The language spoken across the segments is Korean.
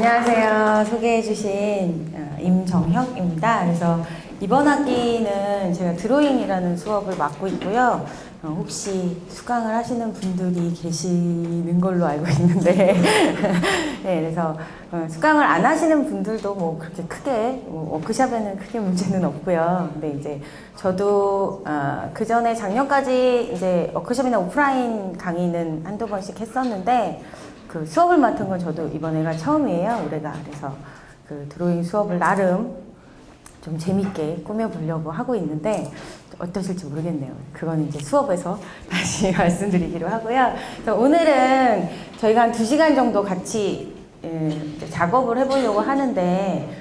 안녕하세요. 소개해주신 임정혁입니다. 그래서 이번 학기는 제가 드로잉이라는 수업을 맡고 있고요. 혹시 수강을 하시는 분들이 계시는 걸로 알고 있는데 네, 그래서 수강을 안 하시는 분들도 뭐 그렇게 크게 워크숍에는 크게 문제는 없고요. 근데 이제 저도 그 전에 작년까지 이제 워크숍이나 오프라인 강의는 한두 번씩 했었는데 그 수업을 맡은 건 저도 이번에가 처음이에요. 올해가. 그래서 그 드로잉 수업을 나름 좀 재밌게 꾸며보려고 하고 있는데 어떠실지 모르겠네요. 그건 이제 수업에서 다시 말씀드리기로 하고요. 그래서 오늘은 저희가 한 2시간 정도 같이 작업을 해보려고 하는데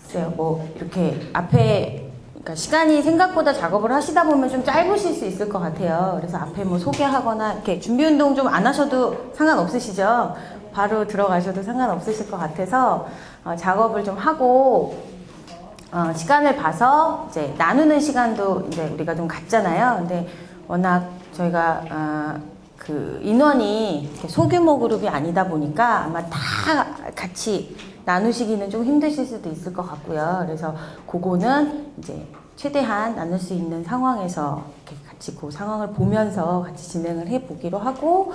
글쎄요, 뭐 이렇게 앞에 그러니까 시간이 생각보다 작업을 하시다 보면 좀 짧으실 수 있을 것 같아요. 그래서 앞에 뭐 소개하거나 이렇게 준비 운동 좀 안 하셔도 상관없으시죠? 바로 들어가셔도 상관없으실 것 같아서 작업을 좀 하고 시간을 봐서 이제 나누는 시간도 이제 우리가 좀 갖잖아요. 근데 워낙 저희가 그 인원이 소규모 그룹이 아니다 보니까 아마 다 같이 나누시기는 좀 힘드실 수도 있을 것 같고요. 그래서 그거는 이제 최대한 나눌 수 있는 상황에서 이렇게 같이 그 상황을 보면서 같이 진행을 해 보기로 하고,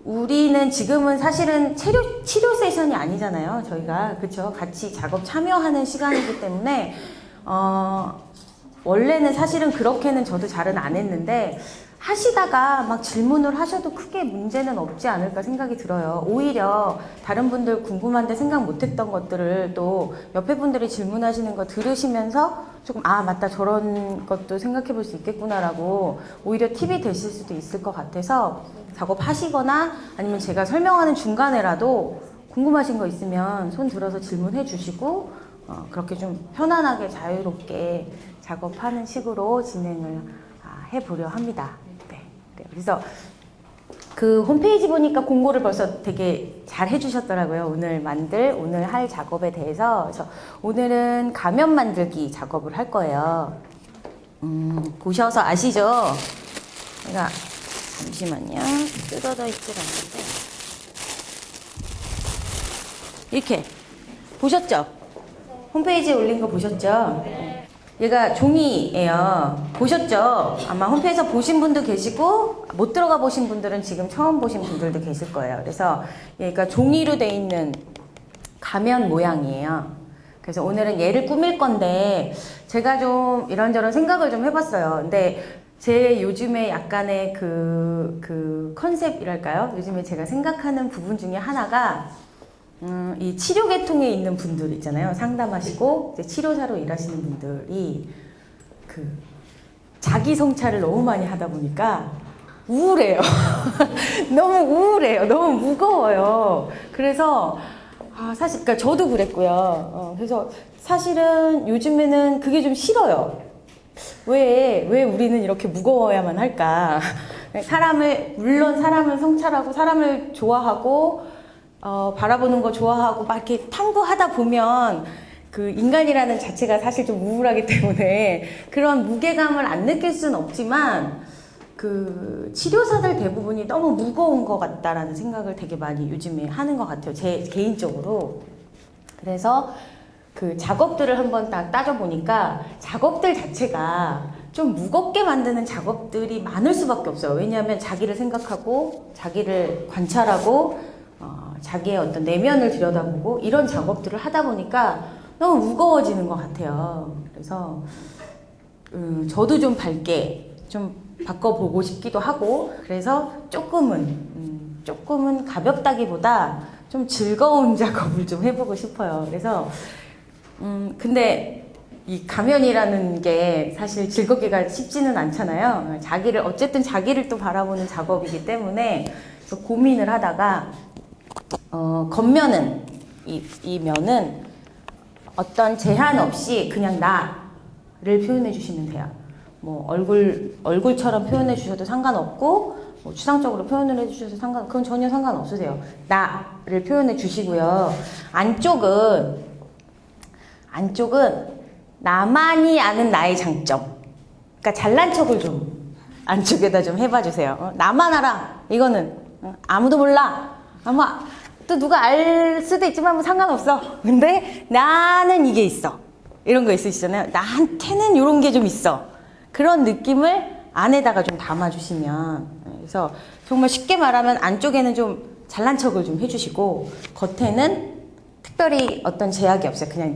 우리는 지금은 사실은 치료 세션이 아니잖아요. 저희가 그렇죠. 같이 작업 참여하는 시간이기 때문에 원래는 사실은 그렇게는 저도 잘은 안 했는데 하시다가 막 질문을 하셔도 크게 문제는 없지 않을까 생각이 들어요. 오히려 다른 분들 궁금한데 생각 못했던 것들을 또 옆에 분들이 질문하시는 거 들으시면서 조금 맞다, 저런 것도 생각해 볼 수 있겠구나라고 오히려 팁이 되실 수도 있을 것 같아서 작업하시거나 아니면 제가 설명하는 중간에라도 궁금하신 거 있으면 손 들어서 질문해 주시고 그렇게 좀 편안하게 자유롭게 작업하는 식으로 진행을 해보려 합니다. 네. 그래서 그 홈페이지 보니까 공고를 벌써 되게 잘 해주셨더라고요. 오늘 할 작업에 대해서. 그래서 오늘은 가면 만들기 작업을 할 거예요. 보셔서 아시죠? 제가 잠시만요. 뜯어져 있질 않는데 이렇게 보셨죠? 홈페이지에 올린 거 보셨죠? 얘가 종이예요. 보셨죠? 아마 홈페이지에서 보신 분도 계시고 못 들어가 보신 분들은 지금 처음 보신 분들도 계실 거예요. 그래서 얘가 종이로 돼 있는 가면 모양이에요. 그래서 오늘은 얘를 꾸밀 건데 제가 좀 이런저런 생각을 좀 해봤어요. 근데 제 요즘에 약간의 그 컨셉이랄까요? 요즘에 제가 생각하는 부분 중에 하나가 이 치료 계통에 있는 분들 있잖아요. 상담하시고 이제 치료사로 일하시는 분들이 그 자기 성찰을 너무 많이 하다 보니까 우울해요. 너무 우울해요. 너무 무거워요. 그래서 사실 그러니까 저도 그랬고요. 그래서 사실은 요즘에는 그게 좀 싫어요. 왜 우리는 이렇게 무거워야만 할까? 물론 사람을 성찰하고 사람을 좋아하고 바라보는 거 좋아하고 막 이렇게 탐구하다 보면 그 인간이라는 자체가 사실 좀 우울하기 때문에 그런 무게감을 안 느낄 수는 없지만 그 치료사들 대부분이 너무 무거운 것 같다라는 생각을 되게 많이 요즘에 하는 것 같아요. 제 개인적으로. 그래서 그 작업들을 한번 딱 따져보니까 작업들 자체가 좀 무겁게 만드는 작업들이 많을 수밖에 없어요. 왜냐하면 자기를 생각하고 자기를 관찰하고 자기의 어떤 내면을 들여다보고 이런 작업들을 하다 보니까 너무 무거워지는 것 같아요. 그래서 저도 좀 밝게 좀 바꿔보고 싶기도 하고, 그래서 조금은 가볍다기보다 좀 즐거운 작업을 좀 해보고 싶어요. 그래서 근데 이 가면이라는 게 사실 즐겁기가 쉽지는 않잖아요. 어쨌든 자기를 또 바라보는 작업이기 때문에 그래서 고민을 하다가 겉면은 이 면은 어떤 제한 없이 그냥 나를 표현해 주시면 돼요. 뭐 얼굴처럼 표현해 주셔도 상관없고 뭐 추상적으로 표현을 해 주셔도 그건 전혀 상관없으세요. 나를 표현해 주시고요. 안쪽은 나만이 아는 나의 장점. 그러니까 잘난 척을 좀 안쪽에다 좀 해봐 주세요. 나만 알아. 이거는 아무도 몰라. 아마 또 누가 알 수도 있지만 뭐 상관없어. 근데 나는 이게 있어. 이런 거 있으시잖아요. 나한테는 이런 게 좀 있어. 그런 느낌을 안에다가 좀 담아주시면, 그래서 정말 쉽게 말하면 안쪽에는 좀 잘난 척을 좀 해주시고 겉에는 특별히 어떤 제약이 없어요. 그냥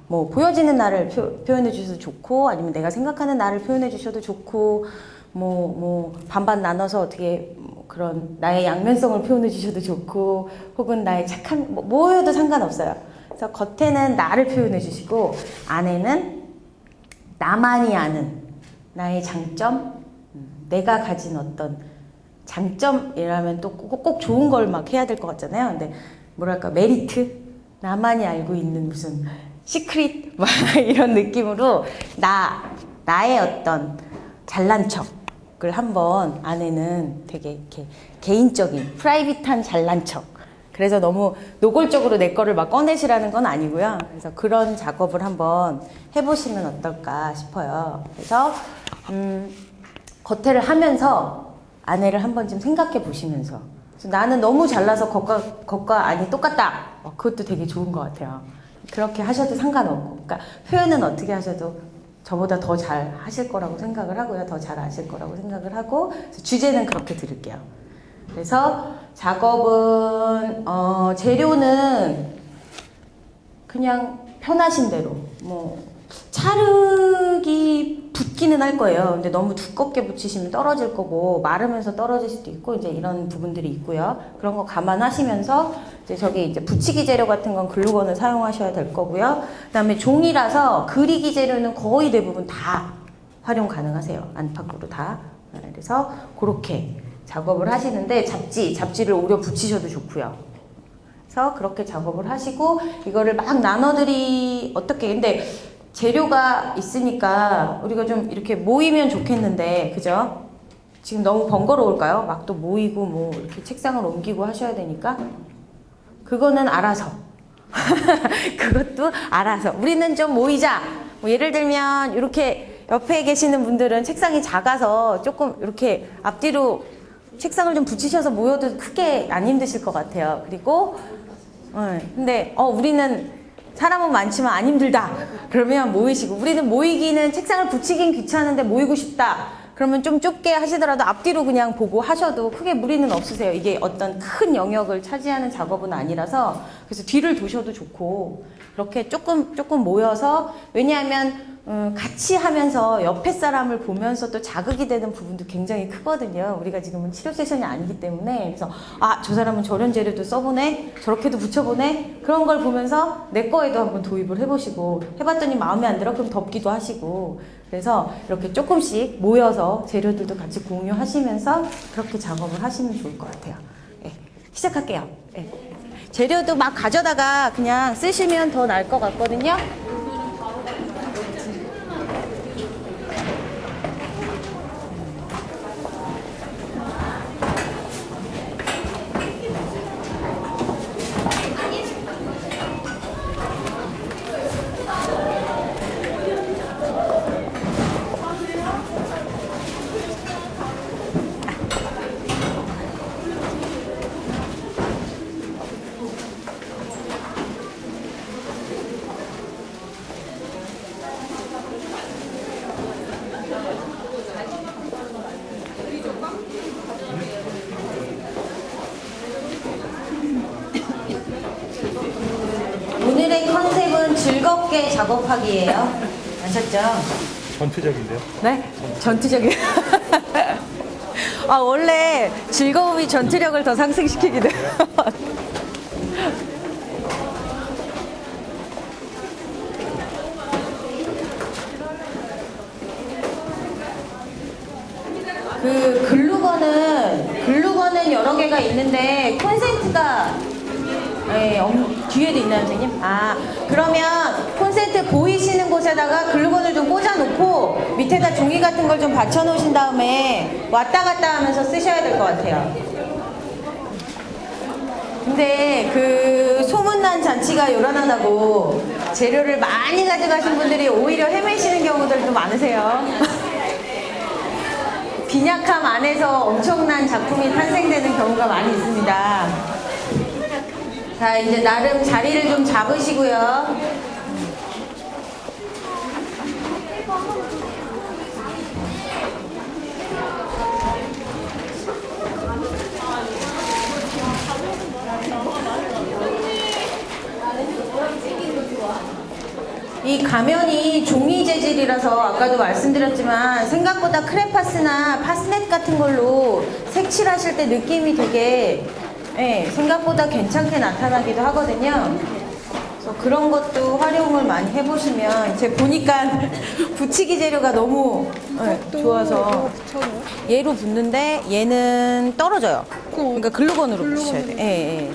뭐 보여지는 나를 표현해 주셔도 좋고, 아니면 내가 생각하는 나를 표현해 주셔도 좋고, 뭐 반반 나눠서 어떻게 뭐 그런 나의 양면성을 표현해 주셔도 좋고, 혹은 나의 착한 뭐여도 상관없어요. 그래서 겉에는 나를 표현해 주시고, 안에는 나만이 아는 나의 장점, 내가 가진 어떤 장점이라면 또 꼭 좋은 걸 막 해야 될 것 같잖아요. 근데 뭐랄까, 메리트? 나만이 알고 있는 무슨 시크릿? 막 이런 느낌으로 나의 어떤 잘난 척을 한번 안에는 되게 이렇게 개인적인, 프라이빗한 잘난 척. 그래서 너무 노골적으로 내 거를 막 꺼내시라는 건 아니고요. 그래서 그런 작업을 한번 해보시면 어떨까 싶어요. 그래서 겉에를 하면서 안에를 한번 좀 생각해 보시면서, 나는 너무 잘나서 겉과 안이 똑같다. 그것도 되게 좋은 것 같아요. 그렇게 하셔도 상관없고, 그러니까 표현은 어떻게 하셔도 저보다 더 잘 하실 거라고 생각을 하고요. 더 잘 아실 거라고 생각을 하고, 주제는 그렇게 드릴게요. 그래서 작업은 재료는 그냥 편하신 대로, 뭐 찰흙이 붙기는 할 거예요. 근데 너무 두껍게 붙이시면 떨어질 거고, 마르면서 떨어질 수도 있고, 이제 이런 부분들이 있고요. 그런 거 감안하시면서 이제 저기 이제 붙이기 재료 같은 건 글루건을 사용하셔야 될 거고요. 그다음에 종이라서 그리기 재료는 거의 대부분 다 활용 가능하세요. 안팎으로 다. 그래서 그렇게 작업을 하시는데, 잡지를 오려 붙이셔도 좋고요. 그래서 그렇게 작업을 하시고, 이거를 막 어떻게, 근데 재료가 있으니까 우리가 좀 이렇게 모이면 좋겠는데, 그죠? 지금 너무 번거로울까요? 막 또 모이고 뭐 이렇게 책상을 옮기고 하셔야 되니까. 그거는 알아서. 그것도 알아서. 우리는 좀 모이자. 뭐 예를 들면 이렇게 옆에 계시는 분들은 책상이 작아서 조금 이렇게 앞뒤로 책상을 좀 붙이셔서 모여도 크게 안 힘드실 것 같아요. 그리고 근데 우리는 사람은 많지만 안 힘들다. 그러면 모이시고, 우리는 모이기는 책상을 붙이긴 귀찮은데 모이고 싶다. 그러면 좀 좁게 하시더라도 앞뒤로 그냥 보고 하셔도 크게 무리는 없으세요. 이게 어떤 큰 영역을 차지하는 작업은 아니라서, 그래서 뒤를 도셔도 좋고, 그렇게 조금 모여서, 왜냐하면 같이 하면서 옆에 사람을 보면서 또 자극이 되는 부분도 굉장히 크거든요. 우리가 지금은 치료 세션이 아니기 때문에. 그래서 저 사람은 저런 재료도 써보네, 저렇게도 붙여보네, 그런 걸 보면서 내 거에도 한번 도입을 해보시고, 해봤더니 마음에 안 들어? 그럼 덮기도 하시고. 그래서 이렇게 조금씩 모여서 재료들도 같이 공유하시면서 그렇게 작업을 하시면 좋을 것 같아요. 네, 시작할게요. 네. 재료도 막 가져다가 그냥 쓰시면 더 나을 것 같거든요. 오늘의 컨셉은 즐겁게 작업하기예요. 아셨죠? 전투적인데요? 네? 전투적이에요. 원래 즐거움이 전투력을 더 상승시키기도 해요. 그 글루건은 여러 개가 있는데 콘센트가 뒤에도 있나요, 선생님? 그러면 콘센트 보이시는 곳에다가 글루건을 좀 꽂아놓고 밑에다 종이 같은 걸 좀 받쳐놓으신 다음에 왔다 갔다 하면서 쓰셔야 될 것 같아요. 근데 그 소문난 잔치가 요란하다고 재료를 많이 가져가신 분들이 오히려 헤매시는 경우들도 많으세요. 빈약함 안에서 엄청난 작품이 탄생되는 경우가 많이 있습니다. 자, 이제 나름 자리를 좀 잡으시고요. 이 가면이 종이 재질이라서 아까도 말씀드렸지만 생각보다 크레파스나 파스넷 같은 걸로 색칠하실 때 느낌이 되게 생각보다 괜찮게 나타나기도 하거든요. 그래서 그런 것도 활용을 많이 해보시면 제가 보니까 붙이기 재료가 너무 좋아서 얘로 붙는데 얘는 떨어져요. 그러니까 글루건으로 붙이셔야 돼요.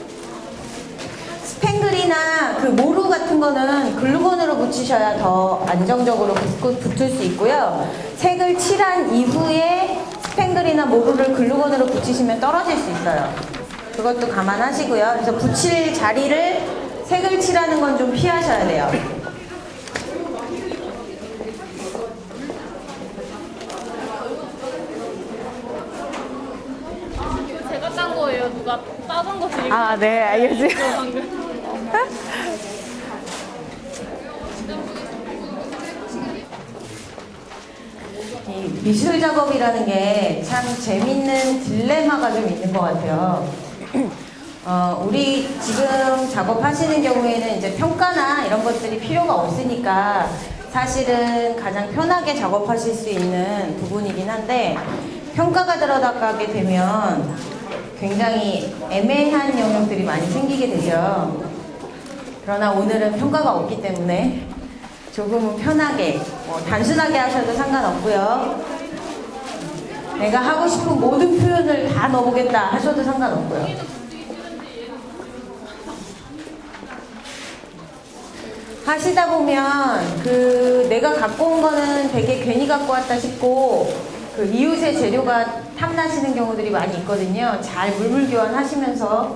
스팽글이나 그 모루 같은 거는 글루건으로 붙이셔야 더 안정적으로 붙을 수 있고요. 색을 칠한 이후에 스팽글이나 모루를 글루건으로 붙이시면 떨어질 수 있어요. 그것도 감안하시고요. 그래서 붙일 자리를 색을 칠하는 건 좀 피하셔야 돼요. 제가 딴 거예요. 누가 따준 거 드리고. 아, 네, 알겠어요. 방금. 이 미술 작업이라는 게 참 재밌는 딜레마가 좀 있는 것 같아요. 우리 지금 작업하시는 경우에는 이제 평가나 이런 것들이 필요가 없으니까 사실은 가장 편하게 작업하실 수 있는 부분이긴 한데 평가가 들어가게 되면 굉장히 애매한 영역들이 많이 생기게 되죠. 그러나 오늘은 평가가 없기 때문에 조금은 편하게, 단순하게 하셔도 상관없고요. 내가 하고 싶은 모든 표현을 다 넣어보겠다 하셔도 상관없고요. 하시다 보면 내가 갖고 온 거는 되게 괜히 갖고 왔다 싶고 그 이웃의 재료가 탐나시는 경우들이 많이 있거든요. 잘 물물 교환하시면서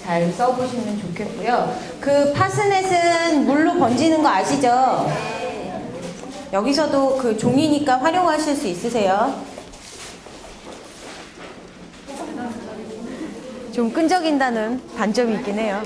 잘 써보시면 좋겠고요. 그 파스넷은 물로 번지는 거 아시죠? 여기서도 그 종이니까 활용하실 수 있으세요. 좀 끈적인다는 단점이 있긴 해요.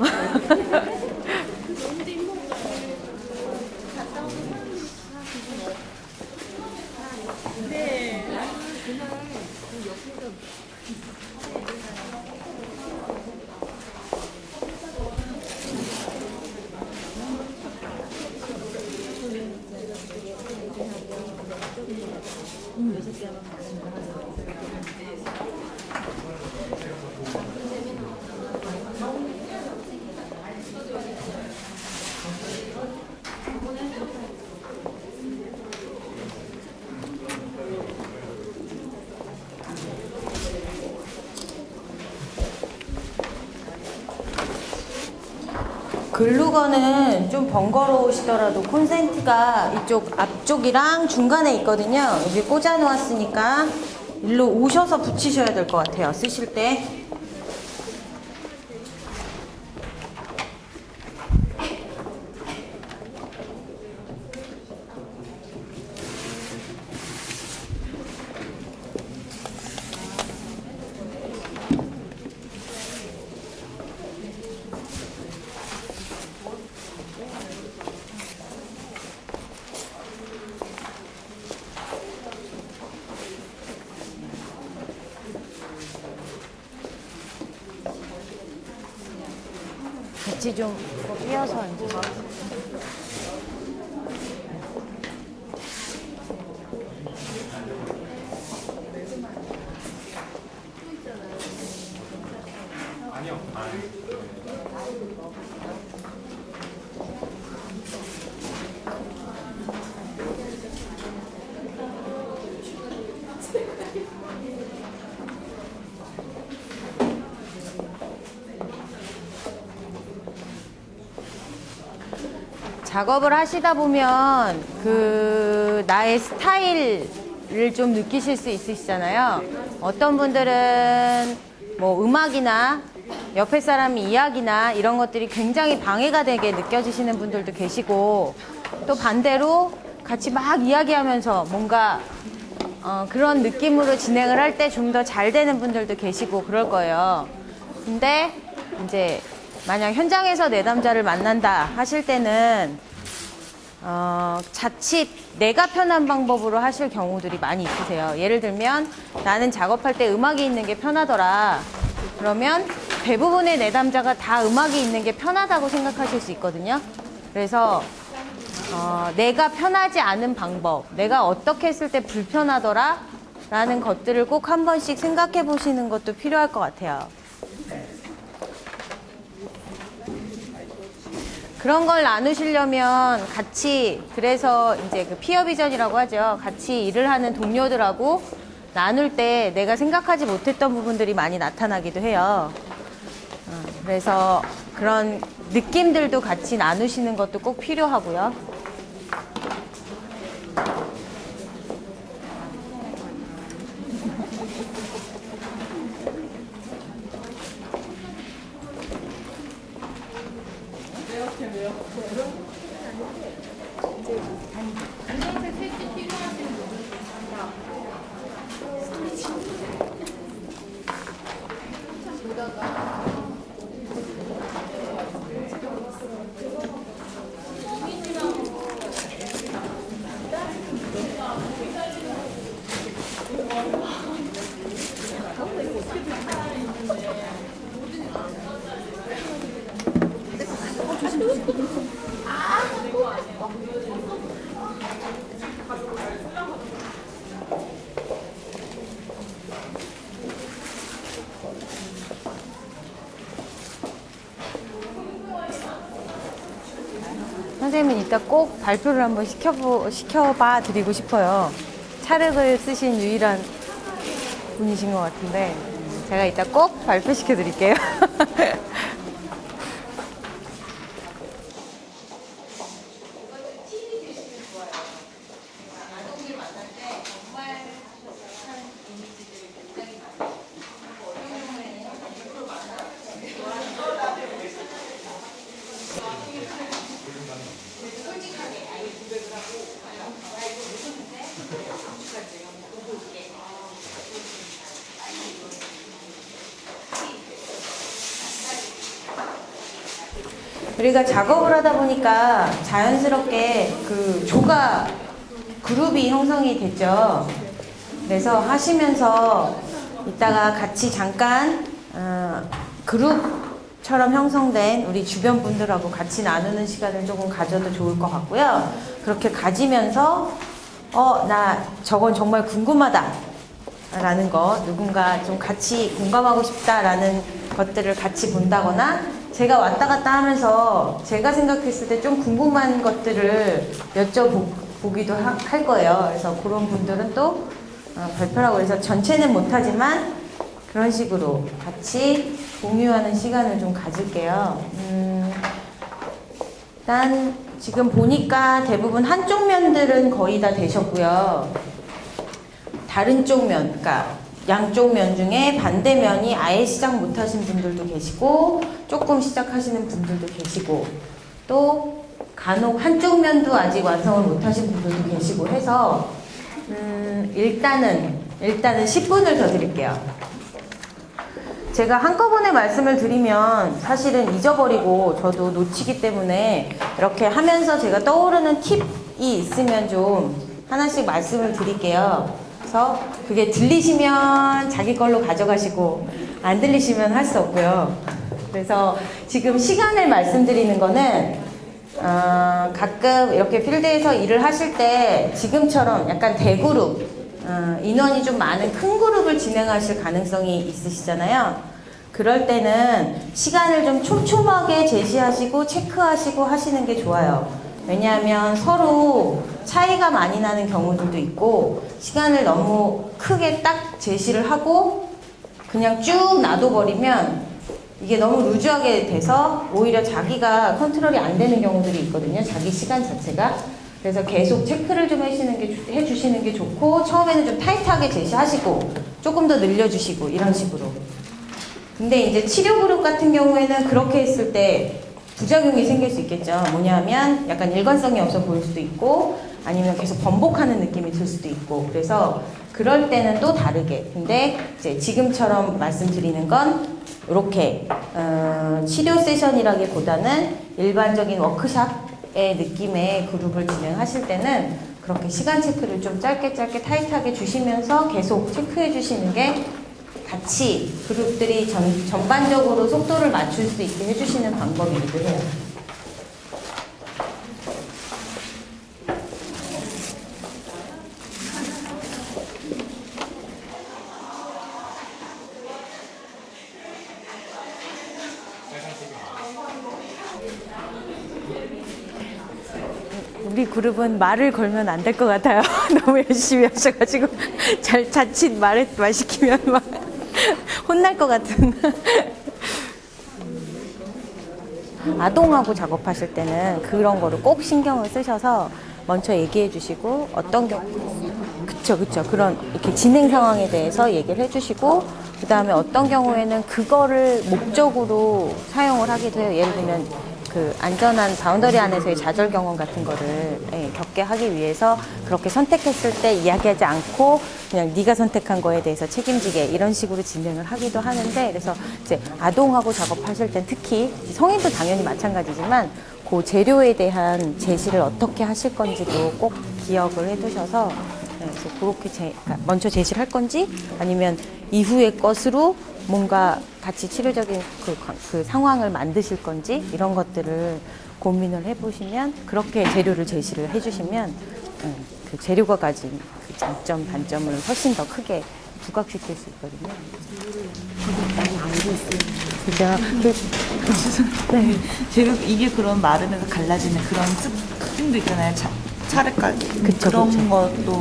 글루건은 좀 번거로우시더라도 콘센트가 이쪽 앞쪽이랑 중간에 있거든요. 여기 꽂아 놓았으니까 일로 오셔서 붙이셔야 될 것 같아요. 쓰실 때. 같이 좀 띄어서 앉으세요. 작업을 하시다 보면 나의 스타일을 좀 느끼실 수 있으시잖아요. 어떤 분들은 뭐 음악이나 옆에 사람의 이야기나 이런 것들이 굉장히 방해가 되게 느껴지시는 분들도 계시고, 또 반대로 같이 막 이야기하면서 뭔가 그런 느낌으로 진행을 할 때 좀 더 잘 되는 분들도 계시고 그럴 거예요. 근데 이제 만약 현장에서 내담자를 만난다 하실 때는 자칫 내가 편한 방법으로 하실 경우들이 많이 있으세요. 예를 들면 나는 작업할 때 음악이 있는 게 편하더라. 그러면 대부분의 내담자가 다 음악이 있는 게 편하다고 생각하실 수 있거든요. 그래서 내가 편하지 않은 방법, 내가 어떻게 했을 때 불편하더라 라는 것들을 꼭 한 번씩 생각해 보시는 것도 필요할 것 같아요. 그런 걸 나누시려면 같이, 그래서 이제 그 피어 비전이라고 하죠. 같이 일을 하는 동료들하고 나눌 때 내가 생각하지 못했던 부분들이 많이 나타나기도 해요. 그래서 그런 느낌들도 같이 나누시는 것도 꼭 필요하고요. 선생님은 이따 꼭 발표를 한번 시켜봐 드리고 싶어요. 찰흙을 쓰신 유일한 분이신 것 같은데 제가 이따 꼭 발표시켜 드릴게요. 우리가 작업을 하다 보니까 자연스럽게 그 그룹이 형성이 됐죠. 그래서 하시면서 이따가 같이 잠깐 그룹처럼 형성된 우리 주변 분들하고 같이 나누는 시간을 조금 가져도 좋을 것 같고요. 그렇게 가지면서 나 저건 정말 궁금하다 라는 거, 누군가 좀 같이 공감하고 싶다라는 것들을 같이 본다거나 제가 왔다 갔다 하면서 제가 생각했을 때 좀 궁금한 것들을 여쭤보기도 할 거예요. 그래서 그런 분들은 또 발표라고 해서 전체는 못하지만 그런 식으로 같이 공유하는 시간을 좀 가질게요. 일단 지금 보니까 대부분 한쪽 면들은 거의 다 되셨고요. 다른 쪽 면, 그러니까 양쪽 면 중에 반대면이 아예 시작 못하신 분들도 계시고 조금 시작하시는 분들도 계시고 또 간혹 한쪽 면도 아직 완성을 못하신 분들도 계시고 해서 일단은 10분을 더 드릴게요. 제가 한꺼번에 말씀을 드리면 사실은 잊어버리고 저도 놓치기 때문에 이렇게 하면서 제가 떠오르는 팁이 있으면 좀 하나씩 말씀을 드릴게요. 그래서 그게 들리시면 자기 걸로 가져가시고 안 들리시면 할 수 없고요. 그래서 지금 시간을 말씀드리는 거는 가끔 이렇게 필드에서 일을 하실 때 지금처럼 약간 대그룹 인원이 좀 많은 큰 그룹을 진행하실 가능성이 있으시잖아요. 그럴 때는 시간을 좀 촘촘하게 제시하시고 체크하시고 하시는 게 좋아요. 왜냐하면 서로 차이가 많이 나는 경우들도 있고 시간을 너무 크게 딱 제시를 하고 그냥 쭉 놔둬버리면 이게 너무 루즈하게 돼서 오히려 자기가 컨트롤이 안 되는 경우들이 있거든요. 자기 시간 자체가. 그래서 계속 체크를 좀 해주시는 게 좋고 처음에는 좀 타이트하게 제시하시고 조금 더 늘려주시고 이런 식으로. 근데 이제 치료 그룹 같은 경우에는 그렇게 했을 때 부작용이 생길 수 있겠죠. 뭐냐면 약간 일관성이 없어 보일 수도 있고 아니면 계속 번복하는 느낌이 들 수도 있고 그래서 그럴 때는 또 다르게 근데 이제 지금처럼 말씀드리는 건 이렇게 치료 세션이라기보다는 일반적인 워크샵의 느낌의 그룹을 진행하실 때는 그렇게 시간 체크를 좀 짧게 타이트하게 주시면서 계속 체크해 주시는 게 같이 그룹들이 전반적으로 속도를 맞출 수 있게 해주시는 방법이기도 해요. 우리 그룹은 말을 걸면 안 될 것 같아요. 너무 열심히 하셔가지고 자칫 말 시키면 막 혼날 것 같은. 아동하고 작업하실 때는 그런 거를 꼭 신경을 쓰셔서 먼저 얘기해 주시고 어떤 경우 그쵸 그런 이렇게 진행 상황에 대해서 얘기를 해주시고 그 다음에 어떤 경우에는 그거를 목적으로 사용을 하기도 해요. 예를 들면 그 안전한 바운더리 안에서의 좌절 경험 같은 거를 겪게 하기 위해서 그렇게 선택했을 때 이야기하지 않고 그냥 네가 선택한 거에 대해서 책임지게 이런 식으로 진행을 하기도 하는데, 그래서 이제 아동하고 작업하실 땐 특히 성인도 당연히 마찬가지지만 그 재료에 대한 제시를 어떻게 하실 건지도 꼭 기억을 해두셔서 그래서 그렇게 그러니까 먼저 제시를 할 건지 아니면 이후의 것으로 뭔가 같이 치료적인 그 상황을 만드실 건지 이런 것들을 고민을 해보시면 그렇게 재료를 제시를 해주시면 그 재료가 가진 그 장점, 단점을 훨씬 더 크게 부각시킬 수 있거든요. 그죠? 네. 재료 이게 그런 마르면서 갈라지는 그런 특징도 있잖아요. 차례까지 그쵸, 그런 그쵸. 것도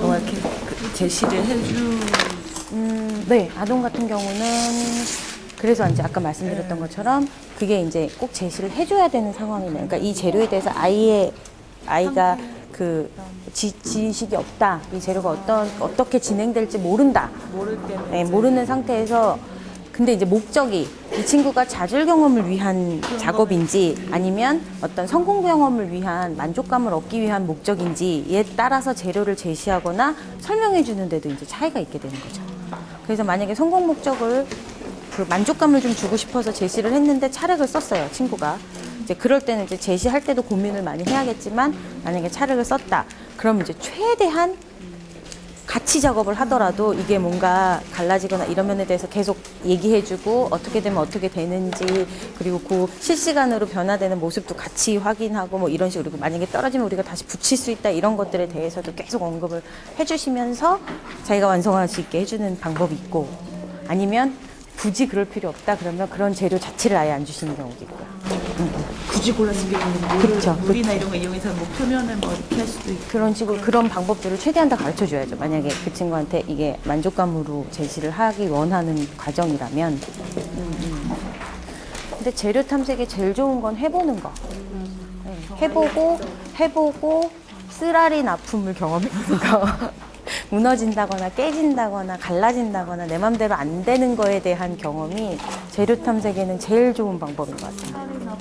뭐 이렇게 제시를 해주. 네, 아동 같은 경우는 그래서 이제 아까 말씀드렸던 것처럼 그게 이제 꼭 제시를 해줘야 되는 상황이네. 그러니까 이 재료에 대해서 아이가 그 지식이 없다. 이 재료가 어떻게 진행될지 모른다. 네, 모르는 상태에서 근데 이제 목적이 이 친구가 좌절 경험을 위한 작업인지 아니면 어떤 성공 경험을 위한 만족감을 얻기 위한 목적인지에 따라서 재료를 제시하거나 설명해 주는데도 이제 차이가 있게 되는 거죠. 그래서 만약에 성공 목적을 그 만족감을 좀 주고 싶어서 제시를 했는데 차력을 썼어요, 친구가. 이제 그럴 때는 이제 제시할 때도 고민을 많이 해야겠지만 만약에 차력을 썼다. 그럼 이제 최대한 같이 작업을 하더라도 이게 뭔가 갈라지거나 이런 면에 대해서 계속 얘기해주고 어떻게 되면 어떻게 되는지 그리고 그 실시간으로 변화되는 모습도 같이 확인하고 뭐 이런 식으로 그리고 만약에 떨어지면 우리가 다시 붙일 수 있다 이런 것들에 대해서도 계속 언급을 해주시면서 자기가 완성할 수 있게 해주는 방법이 있고 아니면 굳이 그럴 필요 없다 그러면 그런 재료 자체를 아예 안 주시는 경우도 있고요. 굳이 골라서 그쵸, 물이나 이런 거 이용해서 뭐 표면을 뭐 이렇게 할 수도 있고 그런 식으로 그런 방법들을 최대한 다 가르쳐 줘야죠. 만약에 그 친구한테 이게 만족감으로 제시를 하기 원하는 과정이라면. 근데 재료 탐색에 제일 좋은 건 해보는 거. 네, 해보고 쓰라린 아픔을 경험해보는 거. 무너진다거나 깨진다거나 갈라진다거나 내 맘대로 안 되는 거에 대한 경험이 재료 탐색에는 제일 좋은 방법인 것 같아요.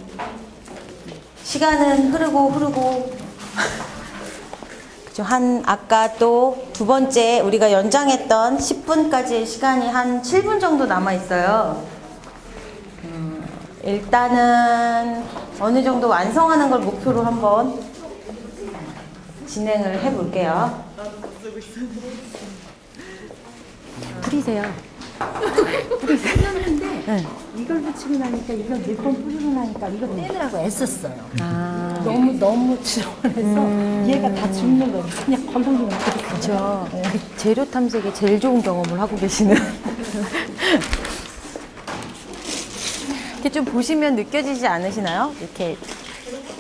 시간은 흐르고 그죠? 아까 또 두 번째 우리가 연장했던 10분까지의 시간이 한 7분 정도 남아 있어요. 일단은 어느 정도 완성하는 걸 목표로 한번 진행을 해볼게요. 뿌리세요. 뿌렸는데 네. 이걸 붙이고 나니까 이걸 몇 번 뿌리고 나니까 이거 떼느라고 애썼어요. 아, 너무 지저분해서 얘가 다 죽는 거예요. 그냥 kol렁kol렁 그렇죠. 그 재료 탐색에 제일 좋은 경험을 하고 계시는. 이렇게 좀 보시면 느껴지지 않으시나요? 이렇게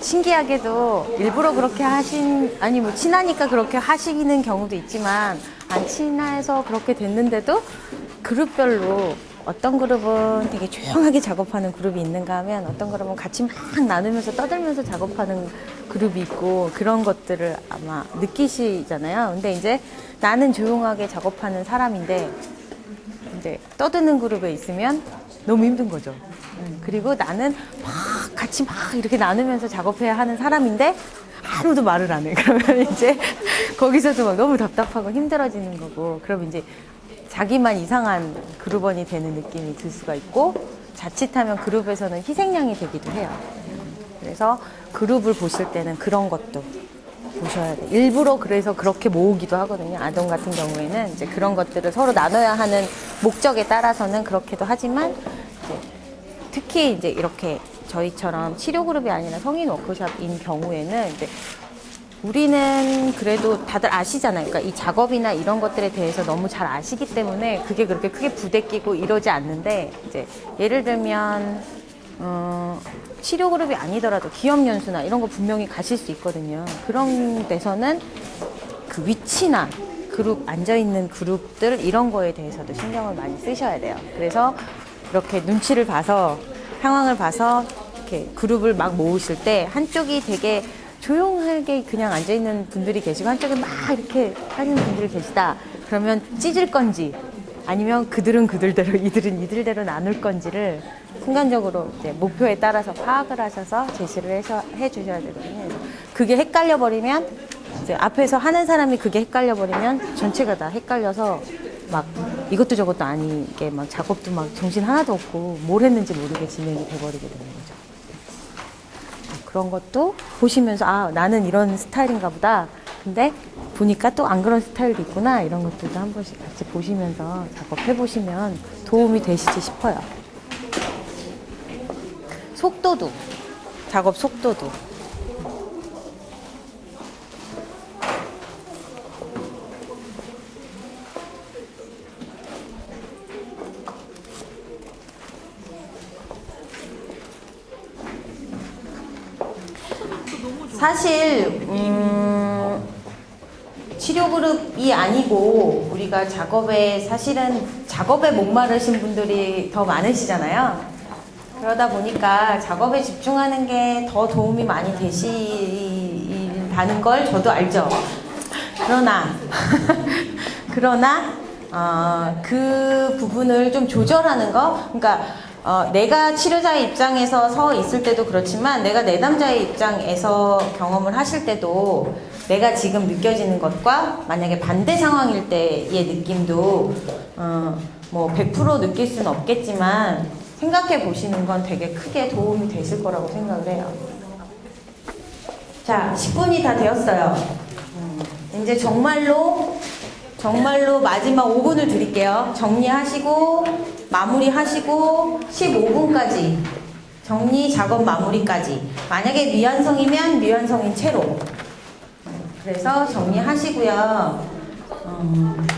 신기하게도 일부러 그렇게 아니 뭐 친하니까 그렇게 하시는 경우도 있지만 안 친해서 그렇게 됐는데도 그룹별로 어떤 그룹은 되게 조용하게 작업하는 그룹이 있는가 하면 어떤 그룹은 같이 막 나누면서 떠들면서 작업하는 그룹이 있고 그런 것들을 아마 느끼시잖아요. 근데 이제 나는 조용하게 작업하는 사람인데 이제 떠드는 그룹에 있으면 너무 힘든 거죠. 그리고 나는 막 같이 막 이렇게 나누면서 작업해야 하는 사람인데 아무도 말을 안 해. 그러면 이제 거기서도 막 너무 답답하고 힘들어지는 거고. 그럼 이제 자기만 이상한 그룹원이 되는 느낌이 들 수가 있고 자칫하면 그룹에서는 희생양이 되기도 해요. 그래서 그룹을 보실 때는 그런 것도 보셔야 돼요. 일부러 그래서 그렇게 모으기도 하거든요. 아동 같은 경우에는 이제 그런 것들을 서로 나눠야 하는 목적에 따라서는 그렇게도 하지만 이제 특히 이제 이렇게 저희처럼 치료 그룹이 아니라 성인 워크숍인 경우에는 이제 우리는 그래도 다들 아시잖아요. 그러니까 이 작업이나 이런 것들에 대해서 너무 잘 아시기 때문에 그게 그렇게 크게 부대끼고 이러지 않는데 이제 예를 들면 치료 그룹이 아니더라도 기업 연수나 이런 거 분명히 가실 수 있거든요. 그런 데서는 그 위치나 그룹 앉아있는 그룹들 이런 거에 대해서도 신경을 많이 쓰셔야 돼요. 그래서 이렇게 눈치를 봐서 상황을 봐서 이렇게 그룹을 막 모으실 때 한쪽이 되게 조용하게 그냥 앉아있는 분들이 계시고 한쪽에 막 이렇게 하시는 분들이 계시다. 그러면 찢을 건지 아니면 그들은 그들대로 이들은 이들대로 나눌 건지를 순간적으로 이제 목표에 따라서 파악을 하셔서 제시를 해 주셔야 되거든요. 그래서 그게 헷갈려 버리면 이제 앞에서 하는 사람이 그게 헷갈려 버리면 전체가 다 헷갈려서 막 이것도 저것도 아니게 막 작업도 막 정신 하나도 없고 뭘 했는지 모르게 진행이 돼버리게 되는 거죠. 그런 것도 보시면서 아 나는 이런 스타일인가 보다. 근데 보니까 또 안 그런 스타일도 있구나. 이런 것들도 한 번씩 같이 보시면서 작업해 보시면 도움이 되시지 싶어요. 속도도 작업 속도도 사실 치료 그룹이 아니고 우리가 사실은 작업에 목마르신 분들이 더 많으시잖아요. 그러다 보니까 작업에 집중하는 게 더 도움이 많이 되신다는 걸 저도 알죠. 그러나 그 부분을 좀 조절하는 거, 그러니까 내가 치료자의 입장에서 서 있을 때도 그렇지만 내가 내담자의 입장에서 경험을 하실 때도 내가 지금 느껴지는 것과 만약에 반대 상황일 때의 느낌도 뭐 100% 느낄 수는 없겠지만 생각해 보시는 건 되게 크게 도움이 되실 거라고 생각을 해요. 자, 10분이 다 되었어요. 이제 정말로 마지막 5분을 드릴게요. 정리하시고 마무리하시고 15분까지 정리 작업 마무리까지. 만약에 미완성이면 미완성인 채로. 그래서 정리하시고요.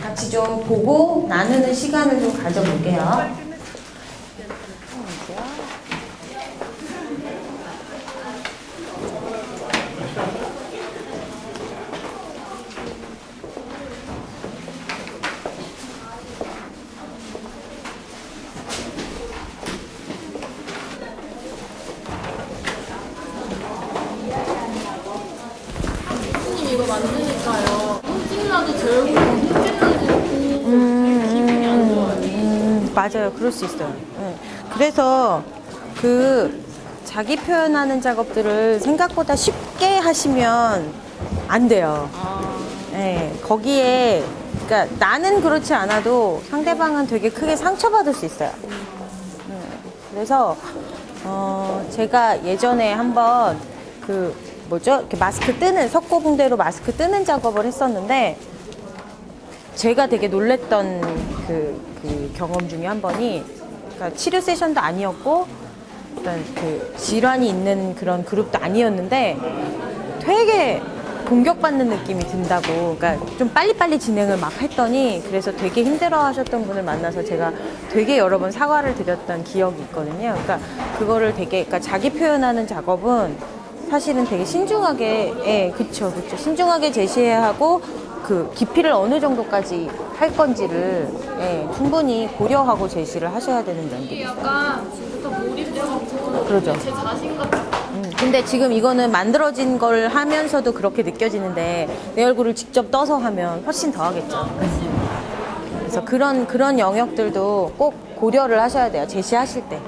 같이 좀 보고 나누는 시간을 좀 가져볼게요. 이거 만드니까요. 홈찜나도 들고 홈찜나도 있고 기분이 안 좋아요. 맞아요. 그럴 수 있어요. 네. 그래서 그 자기 표현하는 작업들을 생각보다 쉽게 하시면 안 돼요. 네. 거기에 그러니까 나는 그렇지 않아도 상대방은 되게 크게 상처받을 수 있어요. 그래서 제가 예전에 한번 이렇게 석고붕대로 마스크 뜨는 작업을 했었는데, 제가 되게 놀랬던 그 경험 중에 한 번이, 그러니까 치료 세션도 아니었고, 어떤 그 질환이 있는 그런 그룹도 아니었는데, 되게 공격받는 느낌이 든다고, 그러니까 좀 빨리빨리 진행을 막 했더니, 그래서 되게 힘들어 하셨던 분을 만나서 제가 되게 여러 번 사과를 드렸던 기억이 있거든요. 그러니까 그거를 그러니까 자기 표현하는 작업은 사실은 되게 신중하게, 그쵸. 신중하게 제시해야 하고, 그 깊이를 어느 정도까지 할 건지를, 충분히 고려하고 제시를 하셔야 되는 면들이 이게 있어요. 약간 지금부터 몰입되고 그러죠. 제 자신감 근데 지금 이거는 만들어진 걸 하면서도 그렇게 느껴지는데, 내 얼굴을 직접 떠서 하면 훨씬 더 하겠죠. 그래서 그런 영역들도 꼭 고려를 하셔야 돼요. 제시하실 때.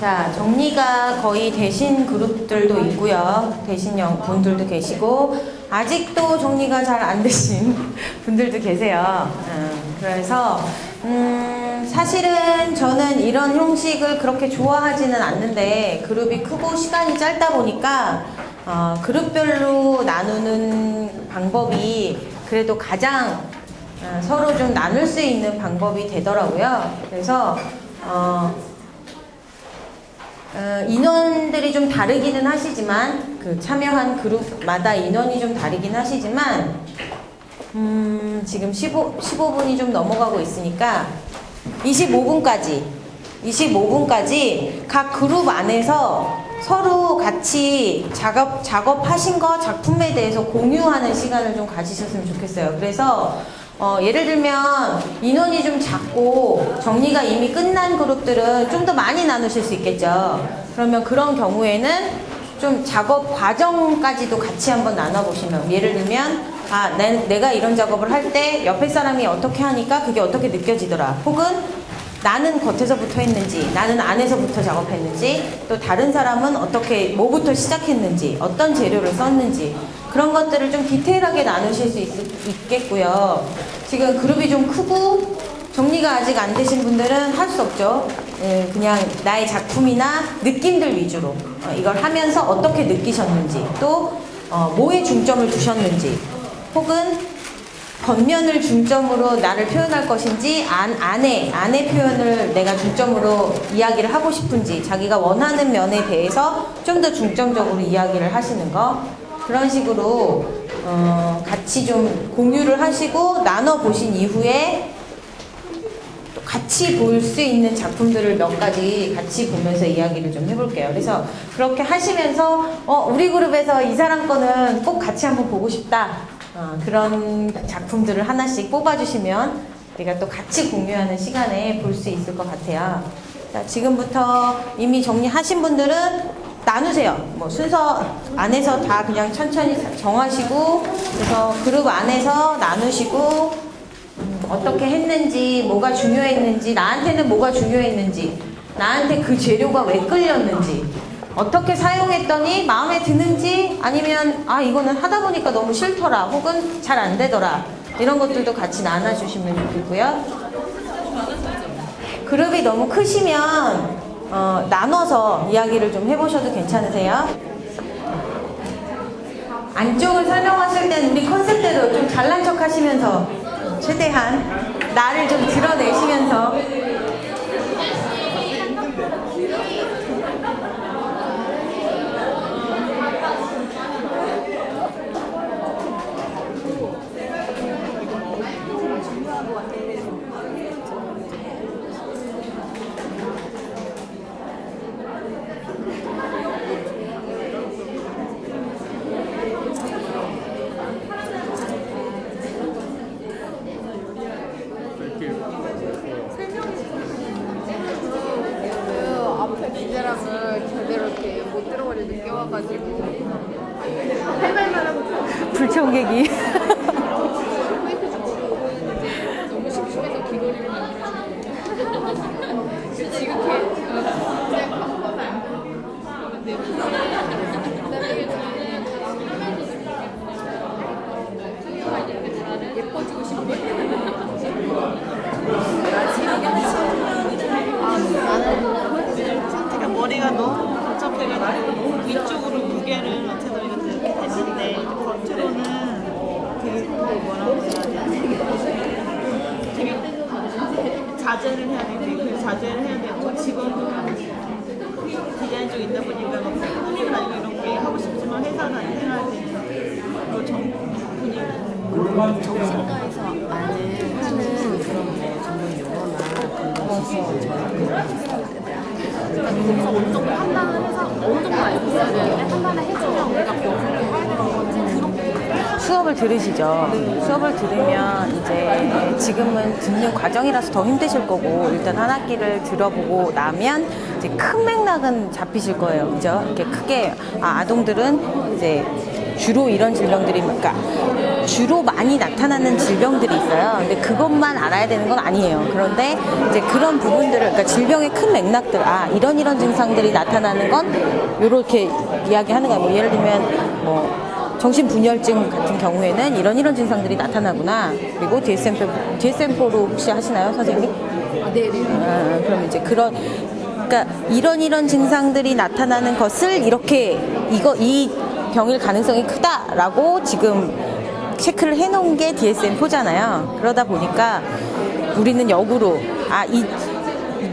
자, 정리가 거의 되신 그룹들도 있고요. 되신 분들도 계시고, 아직도 정리가 잘 안 되신 분들도 계세요. 그래서, 사실은 저는 이런 형식을 그렇게 좋아하지는 않는데, 그룹이 크고 시간이 짧다 보니까, 그룹별로 나누는 방법이 그래도 가장 서로 좀 나눌 수 있는 방법이 되더라고요. 그래서, 인원들이 좀 다르기는 하시지만 그 참여한 그룹마다 인원이 좀 다르긴 하시지만 지금 15분이 좀 넘어가고 있으니까 25분까지 각 그룹 안에서 서로 같이 작업하신 거 작품에 대해서 공유하는 시간을 좀 가지셨으면 좋겠어요. 그래서 예를 들면 인원이 좀 작고 정리가 이미 끝난 그룹들은 좀 더 많이 나누실 수 있겠죠. 그러면 그런 경우에는 좀 작업 과정까지도 같이 한번 나눠보시면, 예를 들면 내가 이런 작업을 할 때 옆에 사람이 어떻게 하니까 그게 어떻게 느껴지더라, 혹은 나는 겉에서부터 했는지 나는 안에서부터 작업했는지, 또 다른 사람은 어떻게 뭐부터 시작했는지 어떤 재료를 썼는지, 그런 것들을 좀 디테일하게 나누실 수 있겠고요. 지금 그룹이 좀 크고 정리가 아직 안 되신 분들은 할 수 없죠. 그냥 나의 작품이나 느낌들 위주로 이걸 하면서 어떻게 느끼셨는지, 또 뭐에 중점을 두셨는지, 혹은 겉면을 중점으로 나를 표현할 것인지 안의 표현을 내가 중점으로 이야기를 하고 싶은지, 자기가 원하는 면에 대해서 좀 더 중점적으로 이야기를 하시는 거, 그런 식으로 같이 좀 공유를 하시고 나눠보신 이후에 또 같이 볼 수 있는 작품들을 몇 가지 같이 보면서 이야기를 좀 해볼게요. 그래서 그렇게 하시면서 우리 그룹에서 이 사람 거는 꼭 같이 한번 보고 싶다, 그런 작품들을 하나씩 뽑아주시면 우리가 또 같이 공유하는 시간에 볼 수 있을 것 같아요. 자, 지금부터 이미 정리하신 분들은 나누세요. 뭐 순서 안에서 다 그냥 천천히 정하시고, 그래서 그룹 안에서 나누시고, 어떻게 했는지, 뭐가 중요했는지, 나한테는 뭐가 중요했는지, 나한테 그 재료가 왜 끌렸는지, 어떻게 사용했더니 마음에 드는지, 아니면 이거는 하다 보니까 너무 싫더라, 혹은 잘 안 되더라, 이런 것들도 같이 나눠주시면 좋겠고요. 그룹이 너무 크시면 나눠서 이야기를 좀 해보셔도 괜찮으세요? 안쪽을 설명하실 땐 우리 컨셉대로 좀 잘난 척 하시면서 최대한 나를 좀 드러내시면서 앞에 주제랑을 제대로 이렇게 못 들어버리 늦게 와가지고 할 말만 하고 불청객이 포인트 주고 오고 있는데 너무 심심해서 귀걸이를 만들어주고 지극해 그냥 컴퓨터도 안 그런데 그다음에 이게 저는 예뻐지고 싶어. 상태가 머리가 너무 복잡해가지고 너무 위쪽으로 무게를 맞춰서 이렇게 됐는데, 겉으로는 되게 뭐라고 해야 되지? 되게 자제를 해야 되고, 자제를 해야 되고, 직원도 디자인 쪽에 있다 보니까 막 꾸미고 다니고 이런 게 하고 싶지만 회사는 안 생각할 때는 그리고 정신과에서 하는 그런 뭐 전문 용어나 그런 지식을 거기서 어느 정도 판단을 해서 어느 정도 알고 있어야 되는데 판단을 해주면 우리가 그렇게 해야 되는 건지 그렇게 수업을 들으시죠. 수업을 들으면 이제 지금은 듣는 과정이라서 더 힘드실 거고, 일단 한 학기를 들어보고 나면 이제 큰 맥락은 잡히실 거예요. 그죠? 이렇게 크게 아동들은 이제 주로 이런 질병들이, 그러니까 주로 많이 나타나는 질병들이 있어요. 근데 그것만 알아야 되는 건 아니에요. 그런데 이제 그런 부분들을, 그러니까 질병의 큰 맥락들, 이런 증상들이 나타나는 건 요렇게 이야기하는 거예요. 뭐 예를 들면 뭐 정신분열증 같은 경우에는 이런 증상들이 나타나구나. 그리고 DSM-4로 혹시 하시나요, 선생님? 네네. 그럼 이제 그러니까 이런 증상들이 나타나는 것을 이렇게 이 병일 가능성이 크다라고 지금 체크를 해놓은 게 DSM-4잖아요. 그러다 보니까 우리는 역으로 이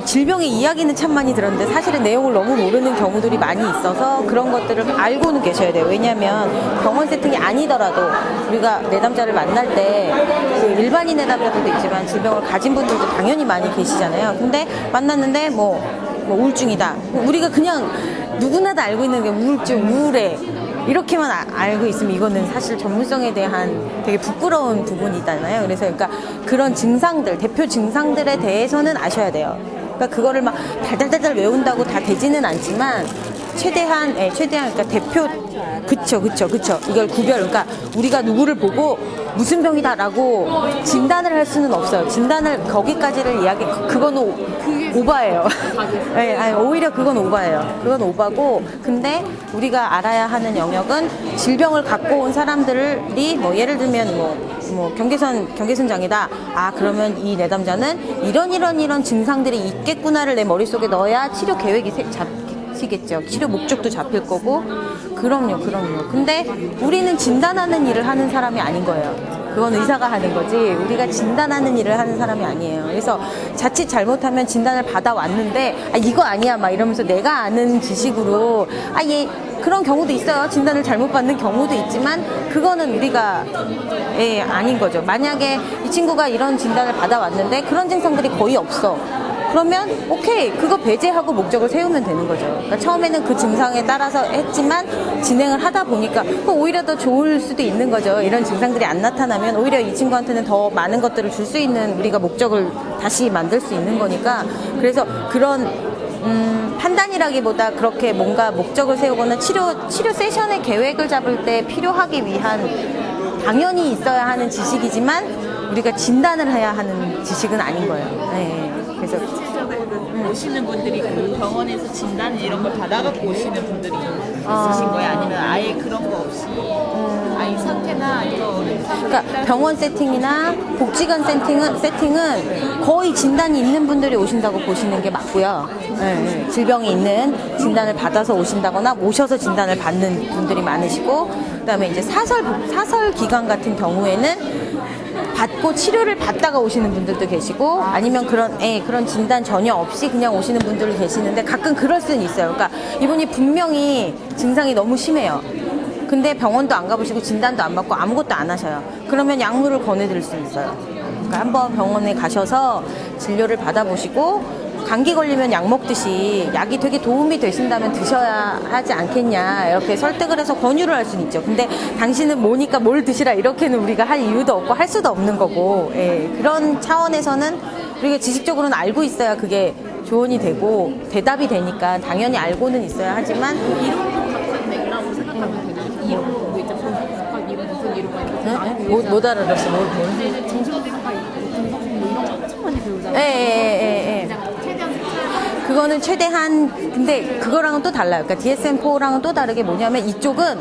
질병의 이야기는 참 많이 들었는데 사실은 내용을 너무 모르는 경우들이 많이 있어서 그런 것들을 알고는 계셔야 돼요. 왜냐하면 병원 세팅이 아니더라도 우리가 내담자를 만날 때 그 일반인 내담자들도 있지만 질병을 가진 분들도 당연히 많이 계시잖아요. 근데 만났는데 뭐 우울증이다. 우리가 그냥 누구나 다 알고 있는 게 우울증, 우울해. 이렇게만 알고 있으면 이거는 사실 전문성에 대한 되게 부끄러운 부분이잖아요. 그래서 그러니까 그런 증상들, 대표 증상들에 대해서는 아셔야 돼요. 그러니까 그거를 막 달달달달 외운다고 다 되지는 않지만 최대한 그러니까 대표, 그쵸. 이걸 그러니까 우리가 누구를 보고 무슨 병이다라고 진단을 할 수는 없어요. 진단을 거기까지를 그건 오바예요. 네, 오히려 그건 오바예요. 그건 오바고, 근데 우리가 알아야 하는 영역은 질병을 갖고 온 사람들이 뭐 예를 들면 뭐 경계선장이다. 그러면 이 내담자는 이런 증상들이 있겠구나를 내 머릿속에 넣어야 치료 계획이 잡히겠죠. 치료 목적도 잡힐 거고. 그럼요. 근데 우리는 진단하는 일을 하는 사람이 아닌 거예요. 그건 의사가 하는 거지 우리가 진단하는 일을 하는 사람이 아니에요. 그래서 자칫 잘못하면 진단을 받아왔는데 이거 아니야 막 이러면서 내가 아는 지식으로 그런 경우도 있어요. 진단을 잘못 받는 경우도 있지만 그거는 우리가 아닌 거죠. 만약에 이 친구가 이런 진단을 받아왔는데 그런 증상들이 거의 없어. 그러면 오케이, 그거 배제하고 목적을 세우면 되는 거죠. 그러니까 처음에는 그 증상에 따라서 했지만 진행을 하다 보니까 오히려 더 좋을 수도 있는 거죠. 이런 증상들이 안 나타나면 오히려 이 친구한테는 더 많은 것들을 줄 수 있는 우리가 목적을 다시 만들 수 있는 거니까. 그래서 그런 판단이라기보다 그렇게 뭔가 목적을 세우거나 치료 세션의 계획을 잡을 때 필요하기 위한 당연히 있어야 하는 지식이지만 우리가 진단을 해야 하는 지식은 아닌 거예요. 네. 그래서 오시는 분들이 그 병원에서 진단 이런 걸 받아갖고 오시는 분들이 있으신 거예요? 아니면 아예 그런 거 없이 이 상태나 이런 그러니까 병원 세팅이나 복지관 세팅은 거의 진단이 있는 분들이 오신다고 보시는 게 맞고요. 네, 질병이 있는 진단을 받아서 오신다거나 모셔서 진단을 받는 분들이 많으시고, 그다음에 이제 사설 기관 같은 경우에는 받고 치료를 받다가 오시는 분들도 계시고, 아니면 그런 진단 전혀 없이 그냥 오시는 분들도 계시는데 가끔 그럴 수는 있어요. 그러니까 이분이 분명히 증상이 너무 심해요. 근데 병원도 안 가보시고 진단도 안 받고 아무것도 안 하셔요. 그러면 약물을 권해드릴 수 있어요. 그러니까 한번 병원에 가셔서 진료를 받아보시고, 감기 걸리면 약 먹듯이 약이 되게 도움이 되신다면 드셔야 하지 않겠냐, 이렇게 설득을 해서 권유를 할 수는 있죠. 근데 당신은 뭐니까 뭘 드시라 이렇게는 우리가 할 이유도 없고 할 수도 없는 거고, 그런 차원에서는 우리가 지식적으로는 알고 있어야 그게 조언이 되고 대답이 되니까 당연히 알고는 있어야 하지만, 맥락으로 생각하면 되는 이런 거 있죠. 정신분석학 이런 무슨 이런 거 못 알아들었어. 정신분석학 이런 거 엄청 많이 배우잖아요. 그거는 최대한, 근데 그거랑은 또 달라요. 그러니까 DSM-4랑은 또 다르게 뭐냐면 이쪽은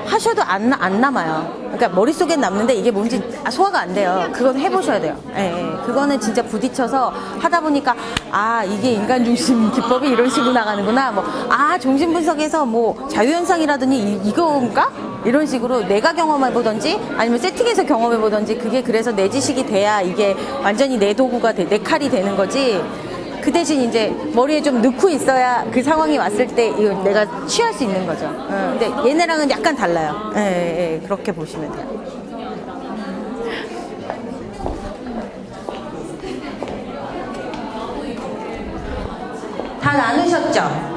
하셔도 안 남아요. 그러니까 머릿속에 남는데 이게 뭔지 소화가 안 돼요. 그건 해보셔야 돼요. 그거는 진짜 부딪혀서 하다 보니까 이게 인간 중심 기법이 이런 식으로 나가는구나. 정신분석에서 뭐 자유현상이라더니 이건가? 이런 식으로 내가 경험해보던지 아니면 세팅에서 경험해보던지, 그게 그래서 내 지식이 돼야 이게 완전히 내 도구가 내 칼이 되는 거지. 그 대신 이제 머리에 좀 넣고 있어야 그 상황이 왔을 때 이거 내가 취할 수 있는 거죠. 근데 얘네랑은 약간 달라요. 그렇게 보시면 돼요. 다 나누셨죠?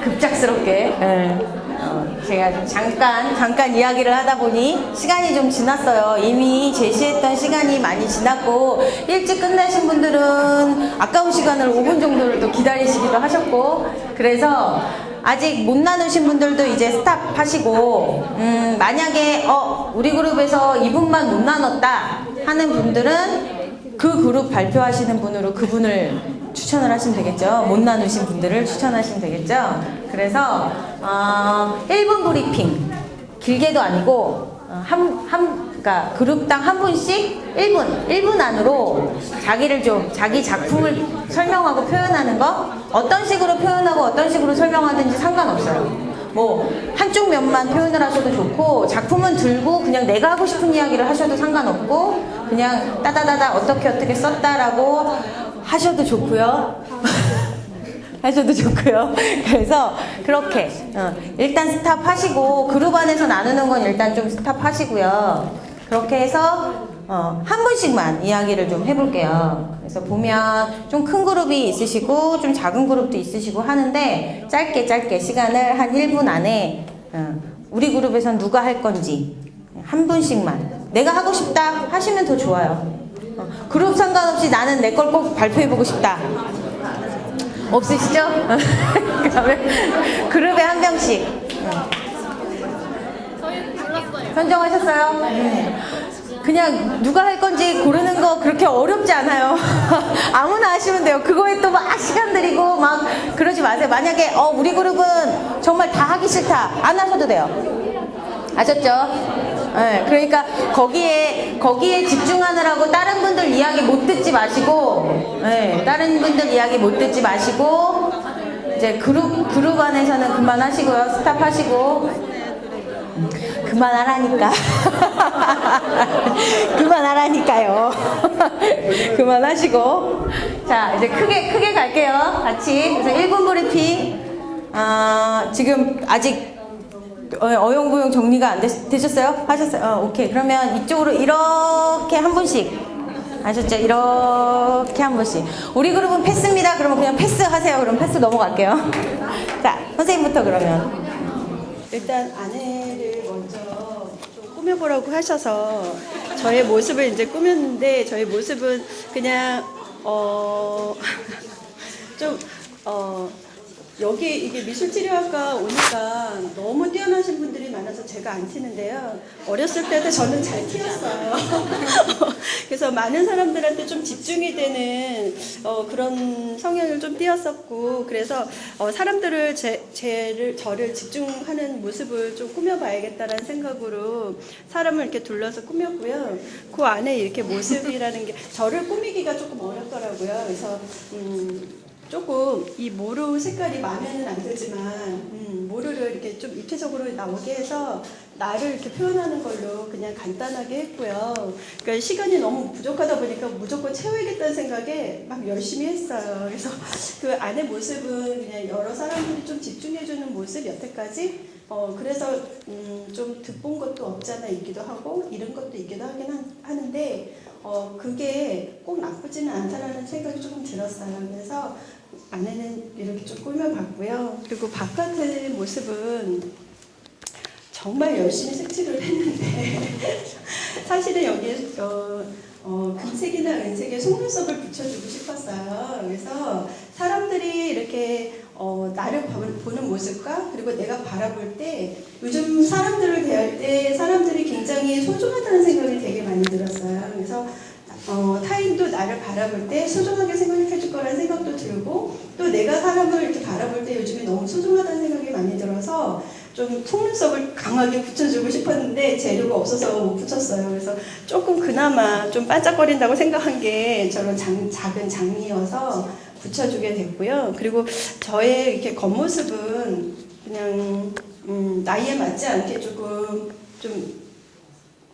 급작스럽게. 제가 좀 잠깐 이야기를 하다 보니 시간이 좀 지났어요. 이미 제시했던 시간이 많이 지났고, 일찍 끝나신 분들은 아까운 시간을 5분 정도를 또 기다리시기도 하셨고, 그래서 아직 못 나누신 분들도 이제 스탑 하시고, 만약에 우리 그룹에서 2분만 못 나눴다 하는 분들은 그 그룹 발표하시는 분으로 그분을 추천을 하시면 되겠죠. 못 나누신 분들을 추천하시면 되겠죠. 그래서 1분 브리핑, 길게도 아니고 그러니까 그룹당 한 분씩 1분 안으로 자기 작품을 설명하고 표현하는 거, 어떤 식으로 표현하고 어떤 식으로 설명하든지 상관없어요. 뭐 한쪽 면만 표현을 하셔도 좋고, 작품은 들고 그냥 내가 하고 싶은 이야기를 하셔도 상관없고, 그냥 따다다다 어떻게 썼다라고 하셔도 좋고요. 하셔도 좋고요. 그래서 그렇게 일단 스탑 하시고, 그룹 안에서 나누는 건 일단 좀 스탑 하시고요. 그렇게 해서 한 분씩만 이야기를 좀 해볼게요. 그래서 보면 좀 큰 그룹이 있으시고 좀 작은 그룹도 있으시고 하는데, 짧게 시간을 한 1분 안에 우리 그룹에선 누가 할 건지 한 분씩만, 내가 하고 싶다 하시면 더 좋아요. 그룹 상관없이 나는 내 걸 꼭 발표해보고 싶다 없으시죠? 그러면 그룹에 한 명씩 선정하셨어요? 그냥 누가 할 건지 고르는 거 그렇게 어렵지 않아요. 아무나 하시면 돼요. 그거에 또 막 시간 들이고 막 그러지 마세요. 만약에 우리 그룹은 정말 다 하기 싫다, 안 하셔도 돼요. 아셨죠? 네, 그러니까 거기에 집중하느라고 다른 분들 이야기 못 듣지 마시고, 다른 분들 이야기 못 듣지 마시고, 이제 그룹 안에서는 그만하시고요. 스탑하시고. 그만하라니까. 그만하라니까요. 그만하시고. 자, 이제 크게 갈게요. 같이. 그래서 1분 브리핑. 지금 아직 어영부영 정리가 안 되셨어요? 하셨어요? 오케이. 그러면 이쪽으로 이렇게 한 분씩. 아셨죠? 이렇게 한 분씩. 우리 그룹은 패스입니다. 그러면 그냥 패스 하세요. 그럼 패스 넘어갈게요. 자, 선생님부터 그러면. 일단 아내를 먼저 좀 꾸며보라고 하셔서 저의 모습을 이제 꾸몄는데, 저의 모습은 그냥 여기 이게 미술치료학과 오니까 너무 뛰어나신 분들이 많아서 제가 안 튀는데요. 어렸을 때도 저는 잘 튀었어요. 그래서 많은 사람들한테 좀 집중이 되는 그런 성향을 좀 띄었었고, 그래서 사람들을 저를 집중하는 모습을 좀 꾸며봐야겠다라는 생각으로 사람을 이렇게 둘러서 꾸몄고요. 그 안에 이렇게 모습이라는 게 저를 꾸미기가 조금 어렵더라고요. 그래서 조금 이 모루 색깔이 마음에는 안 들지만 모루를 이렇게 좀 입체적으로 나오게 해서 나를 이렇게 표현하는 걸로 그냥 간단하게 했고요. 그러니까 시간이 너무 부족하다 보니까 무조건 채워야겠다는 생각에 막 열심히 했어요. 그래서 그 안의 모습은 그냥 여러 사람들이 좀 집중해주는 모습, 여태까지 그래서 좀 득본 것도 없지 않아 있기도 하고 잃은 것도 있기도 하는데 그게 꼭 나쁘지는 않다라는 생각이 조금 들었어요. 그래서 안에는 이렇게 좀 꾸며봤고요. 그리고 바깥의 모습은 정말 열심히 색칠을 했는데 사실은 여기에 금색이나 은색의 속눈썹을 붙여주고 싶었어요. 그래서 사람들이 이렇게 나를 보는 모습과 그리고 내가 바라볼 때, 요즘 사람들을 대할 때 사람들이 굉장히 소중하다는 생각이 되게 많이 들었어요. 그래서 타인도 나를 바라볼 때 소중하게 생각해 줄 거라는 생각도 들고, 또 내가 사람을 이렇게 바라볼 때 요즘에 너무 소중하다는 생각이 많이 들어서 좀 속눈썹을 강하게 붙여주고 싶었는데 재료가 없어서 못 붙였어요. 그래서 조금 그나마 좀 반짝거린다고 생각한 게 저런 작은 장미여서 붙여주게 됐고요. 그리고 저의 이렇게 겉모습은 그냥 나이에 맞지 않게 조금 좀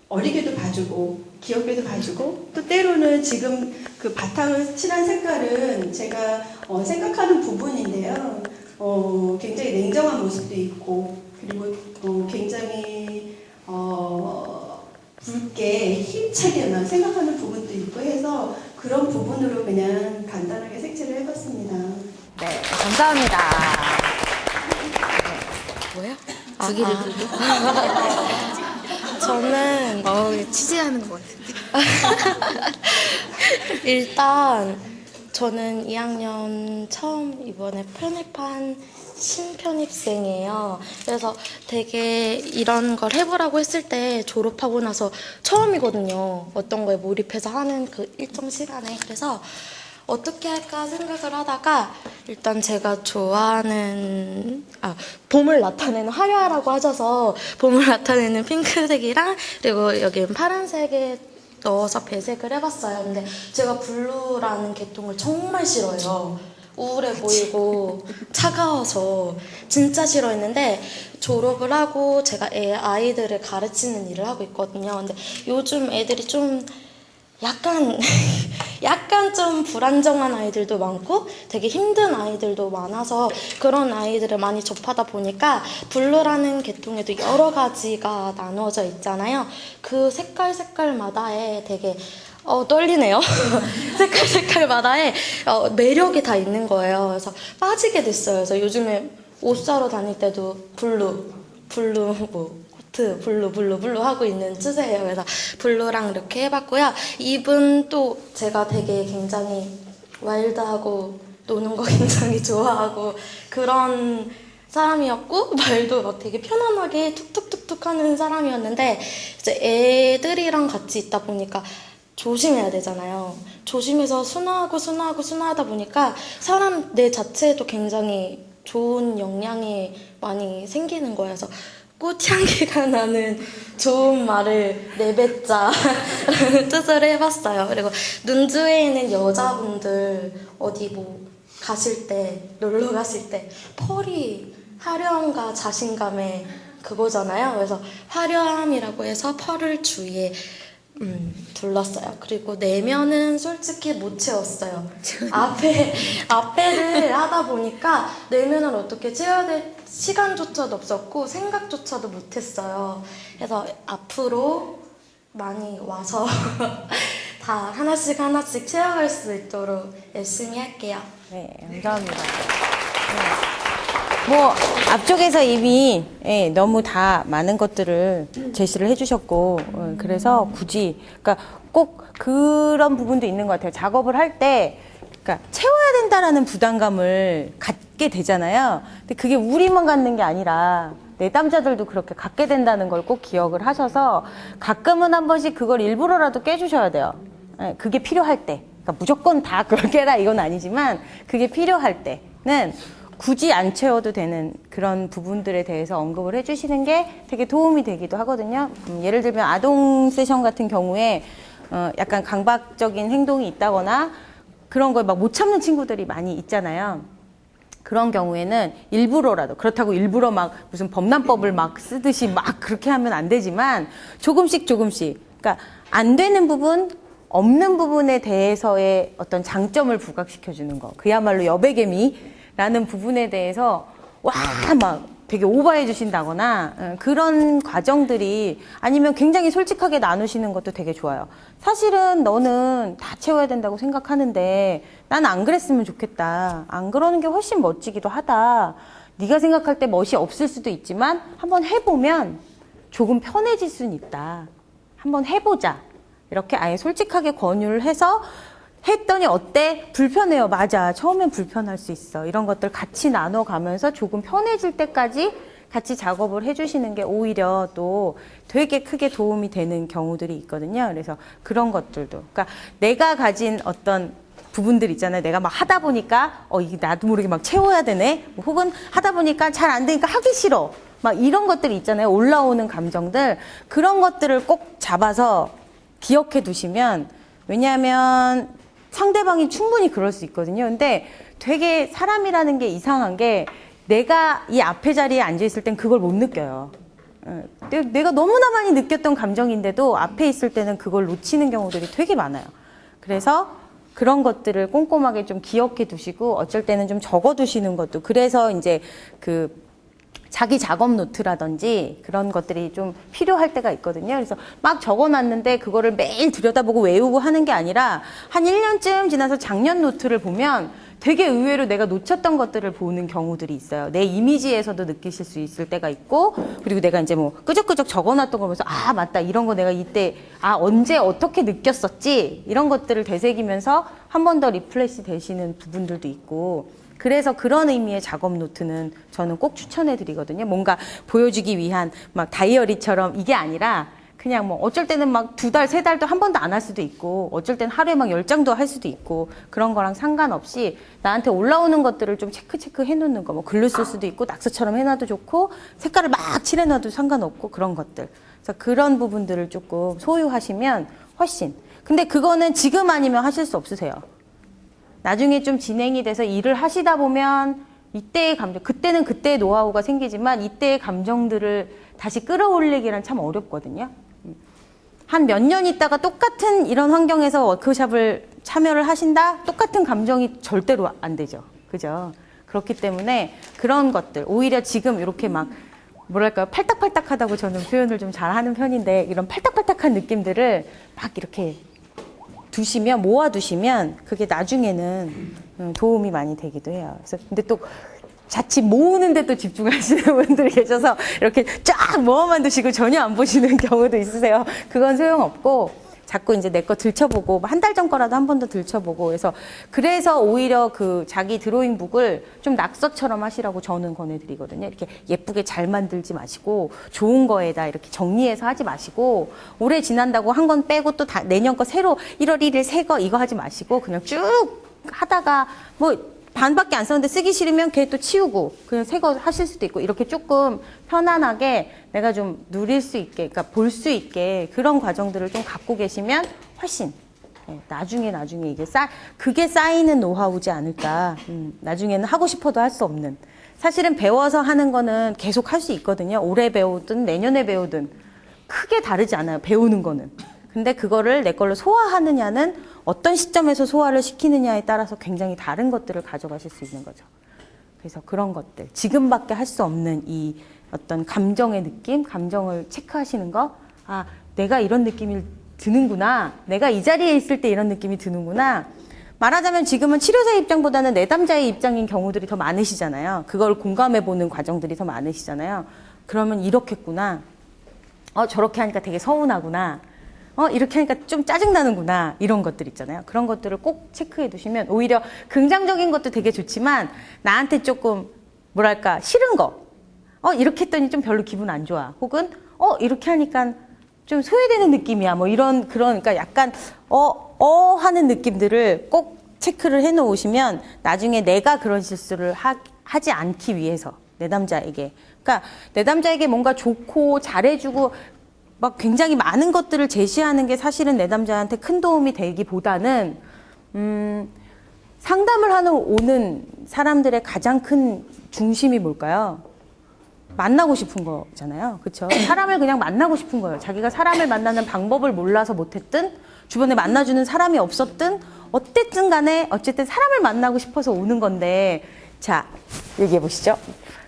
어리게도 봐주고 귀엽게도 봐주고, 또 때로는 지금 그 바탕을 칠한 색깔은 제가 생각하는 부분인데요. 굉장히 냉정한 모습도 있고, 그리고 굉장히 붉게 힘차게만 생각하는 부분도 있고 해서 그런 부분으로 그냥 간단하게 색칠을 해봤습니다. 네, 감사합니다. 뭐야? 주기를 두고. 저는 취재하는 것 같아요. 일단 저는 2학년 처음 이번에 편입한 신편입생이에요. 그래서 되게 이런 걸 해보라고 했을 때 졸업하고 나서 처음이거든요. 어떤 거에 몰입해서 하는 그 일정 시간에. 그래서 어떻게 할까 생각을 하다가 일단 제가 좋아하는 봄을 나타내는 화려하라고 하셔서 봄을 나타내는 핑크색이랑 그리고 여기 파란색에 넣어서 배색을 해봤어요. 근데 제가 블루라는 계통을 정말 싫어해요. 우울해 보이고 차가워서 진짜 싫어했는데 졸업을 하고 제가 아이들을 가르치는 일을 하고 있거든요. 근데 요즘 애들이 좀 약간 좀 불안정한 아이들도 많고 되게 힘든 아이들도 많아서 그런 아이들을 많이 접하다 보니까 블루라는 계통에도 여러 가지가 나누어져 있잖아요. 그 색깔마다에 되게 떨리네요. 색깔마다에 매력이 다 있는 거예요. 그래서 빠지게 됐어요. 그래서 요즘에 옷 사러 다닐 때도 블루 코트 블루 하고 있는 추세예요. 그래서 블루랑 이렇게 해봤고요. 입은 또 제가 되게 굉장히 와일드하고 노는 거 굉장히 좋아하고 그런 사람이었고 말도 막 되게 편안하게 툭툭툭툭 하는 사람이었는데 이제 애들이랑 같이 있다 보니까 조심해야 되잖아요. 조심해서 순화하다 보니까 사람 내 자체에도 굉장히 좋은 영향이 많이 생기는 거예요. 그래서 꽃향기가 나는 좋은 말을 내뱉자라는 뜻을 해봤어요. 그리고 눈주에 있는 여자분들 어디 가실 때, 놀러 가실 때 펄이 화려함과 자신감의 그거잖아요. 그래서 화려함이라고 해서 펄을 주위에 둘렀어요. 그리고 내면은 솔직히 못 채웠어요. 앞에를 하다 보니까 내면을 어떻게 채워야 될 시간조차도 없었고 생각조차도 못했어요. 그래서 앞으로 많이 와서 다 하나씩 채워갈 수 있도록 열심히 할게요. 네, 감사합니다. 뭐 앞쪽에서 이미 너무 다 많은 것들을 제시를 해주셨고 그래서 굳이 그러니까 꼭 그런 부분도 있는 것 같아요. 작업을 할 때 그러니까 채워야 된다라는 부담감을 갖게 되잖아요. 근데 그게 우리만 갖는 게 아니라 내담자들도 그렇게 갖게 된다는 걸 꼭 기억을 하셔서 가끔은 한 번씩 그걸 일부러라도 깨주셔야 돼요. 그게 필요할 때. 그러니까 무조건 다 그걸 깨라 이건 아니지만 그게 필요할 때는 굳이 안 채워도 되는 그런 부분들에 대해서 언급을 해주시는 게 되게 도움이 되기도 하거든요. 예를 들면 아동 세션 같은 경우에 약간 강박적인 행동이 있다거나 그런 걸 막 못 참는 친구들이 많이 있잖아요. 그런 경우에는 일부러라도 그렇다고 일부러 막 무슨 범람법을 막 쓰듯이 막 그렇게 하면 안 되지만 조금씩 그러니까 안 되는 부분 없는 부분에 대해서의 어떤 장점을 부각시켜주는 거 그야말로 여백개미라는 부분에 대해서 막 되게 오버해 주신다거나 그런 과정들이 아니면 굉장히 솔직하게 나누시는 것도 되게 좋아요. 사실은 너는 다 채워야 된다고 생각하는데 난 안 그랬으면 좋겠다. 안 그러는 게 훨씬 멋지기도 하다. 네가 생각할 때 멋이 없을 수도 있지만 한번 해보면 조금 편해질 수는 있다. 한번 해보자. 이렇게 아예 솔직하게 권유를 해서 했더니 어때? 불편해요. 맞아. 처음엔 불편할 수 있어. 이런 것들 같이 나눠가면서 조금 편해질 때까지 같이 작업을 해주시는 게 오히려 또 되게 크게 도움이 되는 경우들이 있거든요. 그래서 그런 것들도. 그러니까 내가 가진 어떤 부분들 있잖아요. 내가 막 하다 보니까 이게 나도 모르게 막 채워야 되네. 혹은 하다 보니까 잘 안 되니까 하기 싫어. 막 이런 것들이 있잖아요. 올라오는 감정들. 그런 것들을 꼭 잡아서 기억해 두시면 왜냐하면 상대방이 충분히 그럴 수 있거든요. 근데 되게 사람이라는 게 이상한 게 내가 이 앞에 자리에 앉아있을 땐 그걸 못 느껴요. 내가 너무나 많이 느꼈던 감정인데도 앞에 있을 때는 그걸 놓치는 경우들이 되게 많아요. 그래서 그런 것들을 꼼꼼하게 좀 기억해 두시고 어쩔 때는 좀 적어 두시는 것도 그래서 이제 그 자기 작업 노트라든지 그런 것들이 좀 필요할 때가 있거든요. 그래서 막 적어놨는데 그거를 매일 들여다보고 외우고 하는 게 아니라 한 1년쯤 지나서 작년 노트를 보면 되게 의외로 내가 놓쳤던 것들을 보는 경우들이 있어요. 내 이미지에서도 느끼실 수 있을 때가 있고, 그리고 내가 이제 뭐 끄적끄적 적어놨던 거 보면서 아 맞다 이런 거 내가 이때 언제 어떻게 느꼈었지 이런 것들을 되새기면서 한 번 더 리플레시 되시는 부분들도 있고, 그래서 그런 의미의 작업 노트는 저는 꼭 추천해 드리거든요. 뭔가 보여주기 위한 막 다이어리처럼 이게 아니라 그냥 뭐 어쩔 때는 막 2달, 3달도 한 번도 안 할 수도 있고, 어쩔 때는 하루에 막 10장도 할 수도 있고, 그런 거랑 상관없이 나한테 올라오는 것들을 좀 체크 해놓는 거, 뭐 글로 쓸 수도 있고, 낙서처럼 해놔도 좋고, 색깔을 막 칠해놔도 상관없고, 그런 것들. 그래서 그런 부분들을 조금 소유하시면 훨씬. 근데 그거는 지금 아니면 하실 수 없으세요. 나중에 좀 진행이 돼서 일을 하시다 보면 이때의 감정, 그때는 그때의 노하우가 생기지만 이때의 감정들을 다시 끌어올리기란 참 어렵거든요. 한 몇 년 있다가 똑같은 이런 환경에서 워크숍을 참여를 하신다? 똑같은 감정이 절대로 안 되죠. 그죠? 그렇기 때문에 그런 것들, 오히려 지금 이렇게 막 뭐랄까요, 팔딱팔딱하다고 저는 표현을 좀 잘하는 편인데, 이런 팔딱팔딱한 느낌들을 막 이렇게 두시면, 모아두시면 그게 나중에는 도움이 많이 되기도 해요. 그래서 근데 또 자칫 모으는데 또 집중하시는 분들이 계셔서 이렇게 쫙 모아만 두시고 전혀 안 보시는 경우도 있으세요. 그건 소용없고 자꾸 이제 내 거 들춰보고, 한 달 전 거라도 한 번 더 들춰보고, 그래서 오히려 그 자기 드로잉북을 좀 낙서처럼 하시라고 저는 권해드리거든요. 이렇게 예쁘게 잘 만들지 마시고 좋은 거에다 이렇게 정리해서 하지 마시고, 올해 지난다고 한 건 빼고 또 내년 거 새로 1월 1일 새 거 이거 하지 마시고, 그냥 쭉 하다가 뭐 반밖에 안 썼는데 쓰기 싫으면 걔 또 치우고 그냥 새 거 하실 수도 있고, 이렇게 조금 편안하게 내가 좀 누릴 수 있게, 그러니까 볼 수 있게 그런 과정들을 좀 갖고 계시면 훨씬 나중에 이게 그게 쌓이는 노하우지 않을까. 나중에는 하고 싶어도 할 수 없는. 사실은 배워서 하는 거는 계속 할 수 있거든요. 올해 배우든 내년에 배우든 크게 다르지 않아요. 배우는 거는. 근데 그거를 내 걸로 소화하느냐는 어떤 시점에서 소화를 시키느냐에 따라서 굉장히 다른 것들을 가져가실 수 있는 거죠. 그래서 그런 것들, 지금밖에 할 수 없는 이 어떤 감정의 느낌, 감정을 체크하시는 거, 아, 내가 이런 느낌이 드는구나, 내가 이 자리에 있을 때 이런 느낌이 드는구나. 말하자면 지금은 치료자의 입장보다는 내담자의 입장인 경우들이 더 많으시잖아요. 그걸 공감해보는 과정들이 더 많으시잖아요. 그러면 이렇겠구나, 저렇게 하니까 되게 서운하구나, 이렇게 하니까 좀 짜증나는구나, 이런 것들 있잖아요. 그런 것들을 꼭 체크해 두시면 오히려 긍정적인 것도 되게 좋지만 나한테 조금 뭐랄까 싫은 거, 이렇게 했더니 좀 별로 기분 안 좋아, 혹은 이렇게 하니까 좀 소외되는 느낌이야, 뭐 그러니까 약간 하는 느낌들을 꼭 체크를 해 놓으시면 나중에 내가 그런 실수를 하지 않기 위해서 내담자에게, 그러니까 내담자에게 뭔가 좋고 잘해주고 막 굉장히 많은 것들을 제시하는 게 사실은 내담자한테 큰 도움이 되기보다는 상담을 하러 오는 사람들의 가장 큰 중심이 뭘까요? 만나고 싶은 거잖아요. 그렇죠? 사람을 그냥 만나고 싶은 거예요. 자기가 사람을 만나는 방법을 몰라서 못했든, 주변에 만나주는 사람이 없었든, 어쨌든 간에 어쨌든 사람을 만나고 싶어서 오는 건데, 자, 얘기해 보시죠.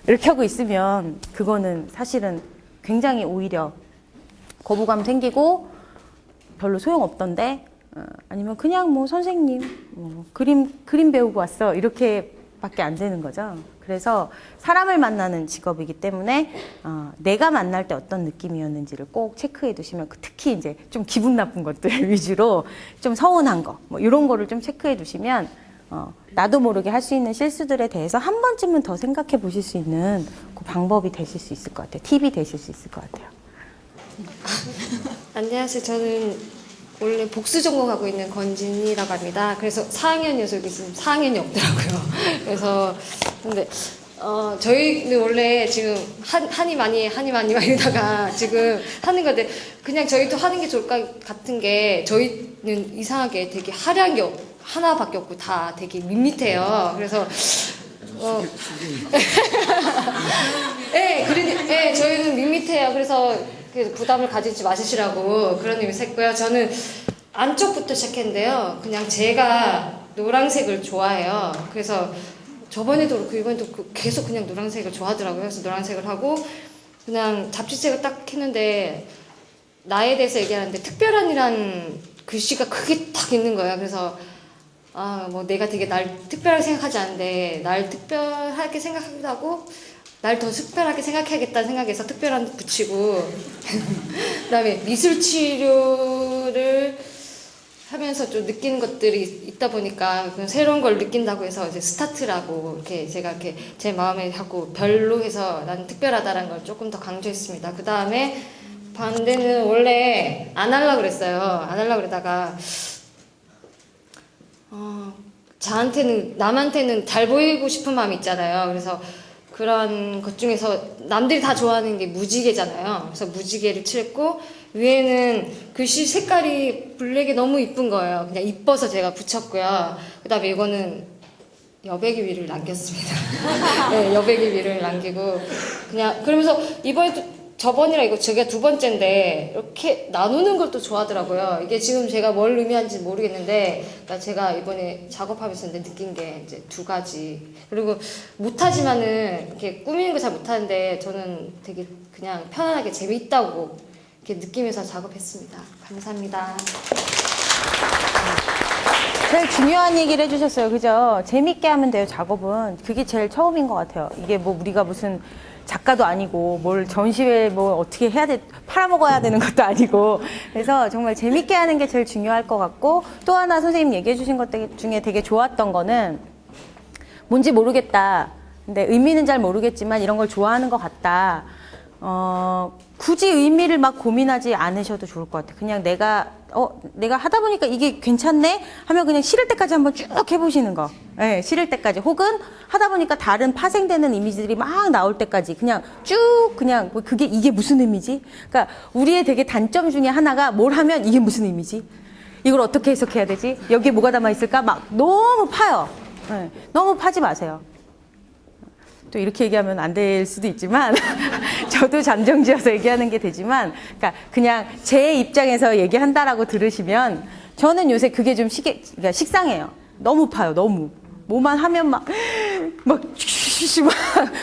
이렇게 하고 있으면 그거는 사실은 굉장히 오히려 거부감 생기고 별로 소용없던데, 아니면 그냥 뭐 선생님 그림 배우고 왔어, 이렇게밖에 안 되는 거죠. 그래서 사람을 만나는 직업이기 때문에 내가 만날 때 어떤 느낌이었는지를 꼭 체크해 두시면, 특히 이제 좀 기분 나쁜 것들 위주로 좀 서운한 거, 뭐 이런 거를 좀 체크해 두시면 나도 모르게 할 수 있는 실수들에 대해서 한 번쯤은 더 생각해 보실 수 있는 그 방법이 되실 수 있을 것 같아요. 팁이 되실 수 있을 것 같아요. 안녕하세요. 저는 원래 복수 전공하고 있는 권진이라고 합니다. 그래서 4학년 녀석이 지금 4학년이 없더라고요. 그래서 근데 저희는 원래 지금 한이 많이 이러다가 지금 하는 건데, 그냥 저희도 하는 게 좋을 것 같은 게, 저희는 이상하게 되게 화려한 게 하나밖에 없고 다 되게 밋밋해요. 그래서 네, 저희는 밋밋해요. 그래서 부담을 가지지 마시라고 그런 의미에서 했고요. 저는 안쪽부터 시작했는데요. 그냥 제가 노란색을 좋아해요. 그래서 저번에도 그렇고 이번에도 계속 그냥 노란색을 좋아하더라고요. 그래서 노란색을 하고 그냥 잡지책을 딱 했는데, 나에 대해서 얘기하는데 특별한이란 글씨가 크게 딱 있는 거예요. 그래서 뭐 내가 되게 날 특별하게 생각하지 않는데 날 특별하게 생각한다고 날 더 특별하게 생각해야겠다는 생각에서 특별한 붙이고 그다음에 미술 치료를 하면서 좀 느끼는 것들이 있다 보니까 그런 새로운 걸 느낀다고 해서 이제 스타트라고 이렇게 제가 이렇게 제 마음에 자꾸 별로 해서 난 특별하다라는 걸 조금 더 강조했습니다. 그 다음에 반대는 원래 안 하려고 그랬어요. 안 하려고 그러다가 남한테는 잘 보이고 싶은 마음이 있잖아요. 그래서 그런 것 중에서 남들이 다 좋아하는 게 무지개잖아요. 그래서 무지개를 칠했고 위에는 글씨 색깔이 블랙이 너무 이쁜 거예요. 그냥 이뻐서 제가 붙였고요. 그 다음에 이거는 여백의 위를 남겼습니다. 네, 여백의 위를 남기고 그냥 그러면서 이번에도 저번이랑 이거 제가 두 번째인데 이렇게 나누는 걸 또 좋아하더라고요. 이게 지금 제가 뭘 의미하는지 모르겠는데 그러니까 제가 이번에 작업하면서 느낀 게 이제 두 가지. 그리고 못하지만은 이렇게 꾸미는 거 잘 못하는데 저는 되게 그냥 편안하게 재미있다고 이렇게 느끼면서 작업했습니다. 감사합니다. 제일 중요한 얘기를 해주셨어요. 그죠? 재밌게 하면 돼요, 작업은. 그게 제일 처음인 것 같아요. 이게 뭐 우리가 무슨 작가도 아니고 뭘 전시회 뭐 어떻게 해야 돼 팔아먹어야 되는 것도 아니고 그래서 정말 재밌게 하는 게 제일 중요할 것 같고 또 하나 선생님 얘기해 주신 것 중에 되게 좋았던 거는 뭔지 모르겠다 근데 의미는 잘 모르겠지만 이런 걸 좋아하는 것 같다 굳이 의미를 막 고민하지 않으셔도 좋을 것 같아요. 그냥 내가 하다 보니까 이게 괜찮네? 하면 그냥 싫을 때까지 한번 쭉 해보시는 거. 네, 싫을 때까지. 혹은 하다 보니까 다른 파생되는 이미지들이 막 나올 때까지 그냥 쭉 그냥 이게 무슨 의미지? 그러니까 우리의 되게 단점 중에 하나가 뭘 하면 이게 무슨 의미지? 이걸 어떻게 해석해야 되지? 여기에 뭐가 담아있을까? 막 너무 파요. 네, 너무 파지 마세요. 또 이렇게 얘기하면 안 될 수도 있지만 저도 잠정지어서 얘기하는 게 되지만 그러니까 그냥 제 입장에서 얘기한다라고 들으시면 저는 요새 그게 좀 그러니까 식상해요. 너무 파요. 너무. 뭐만 하면 막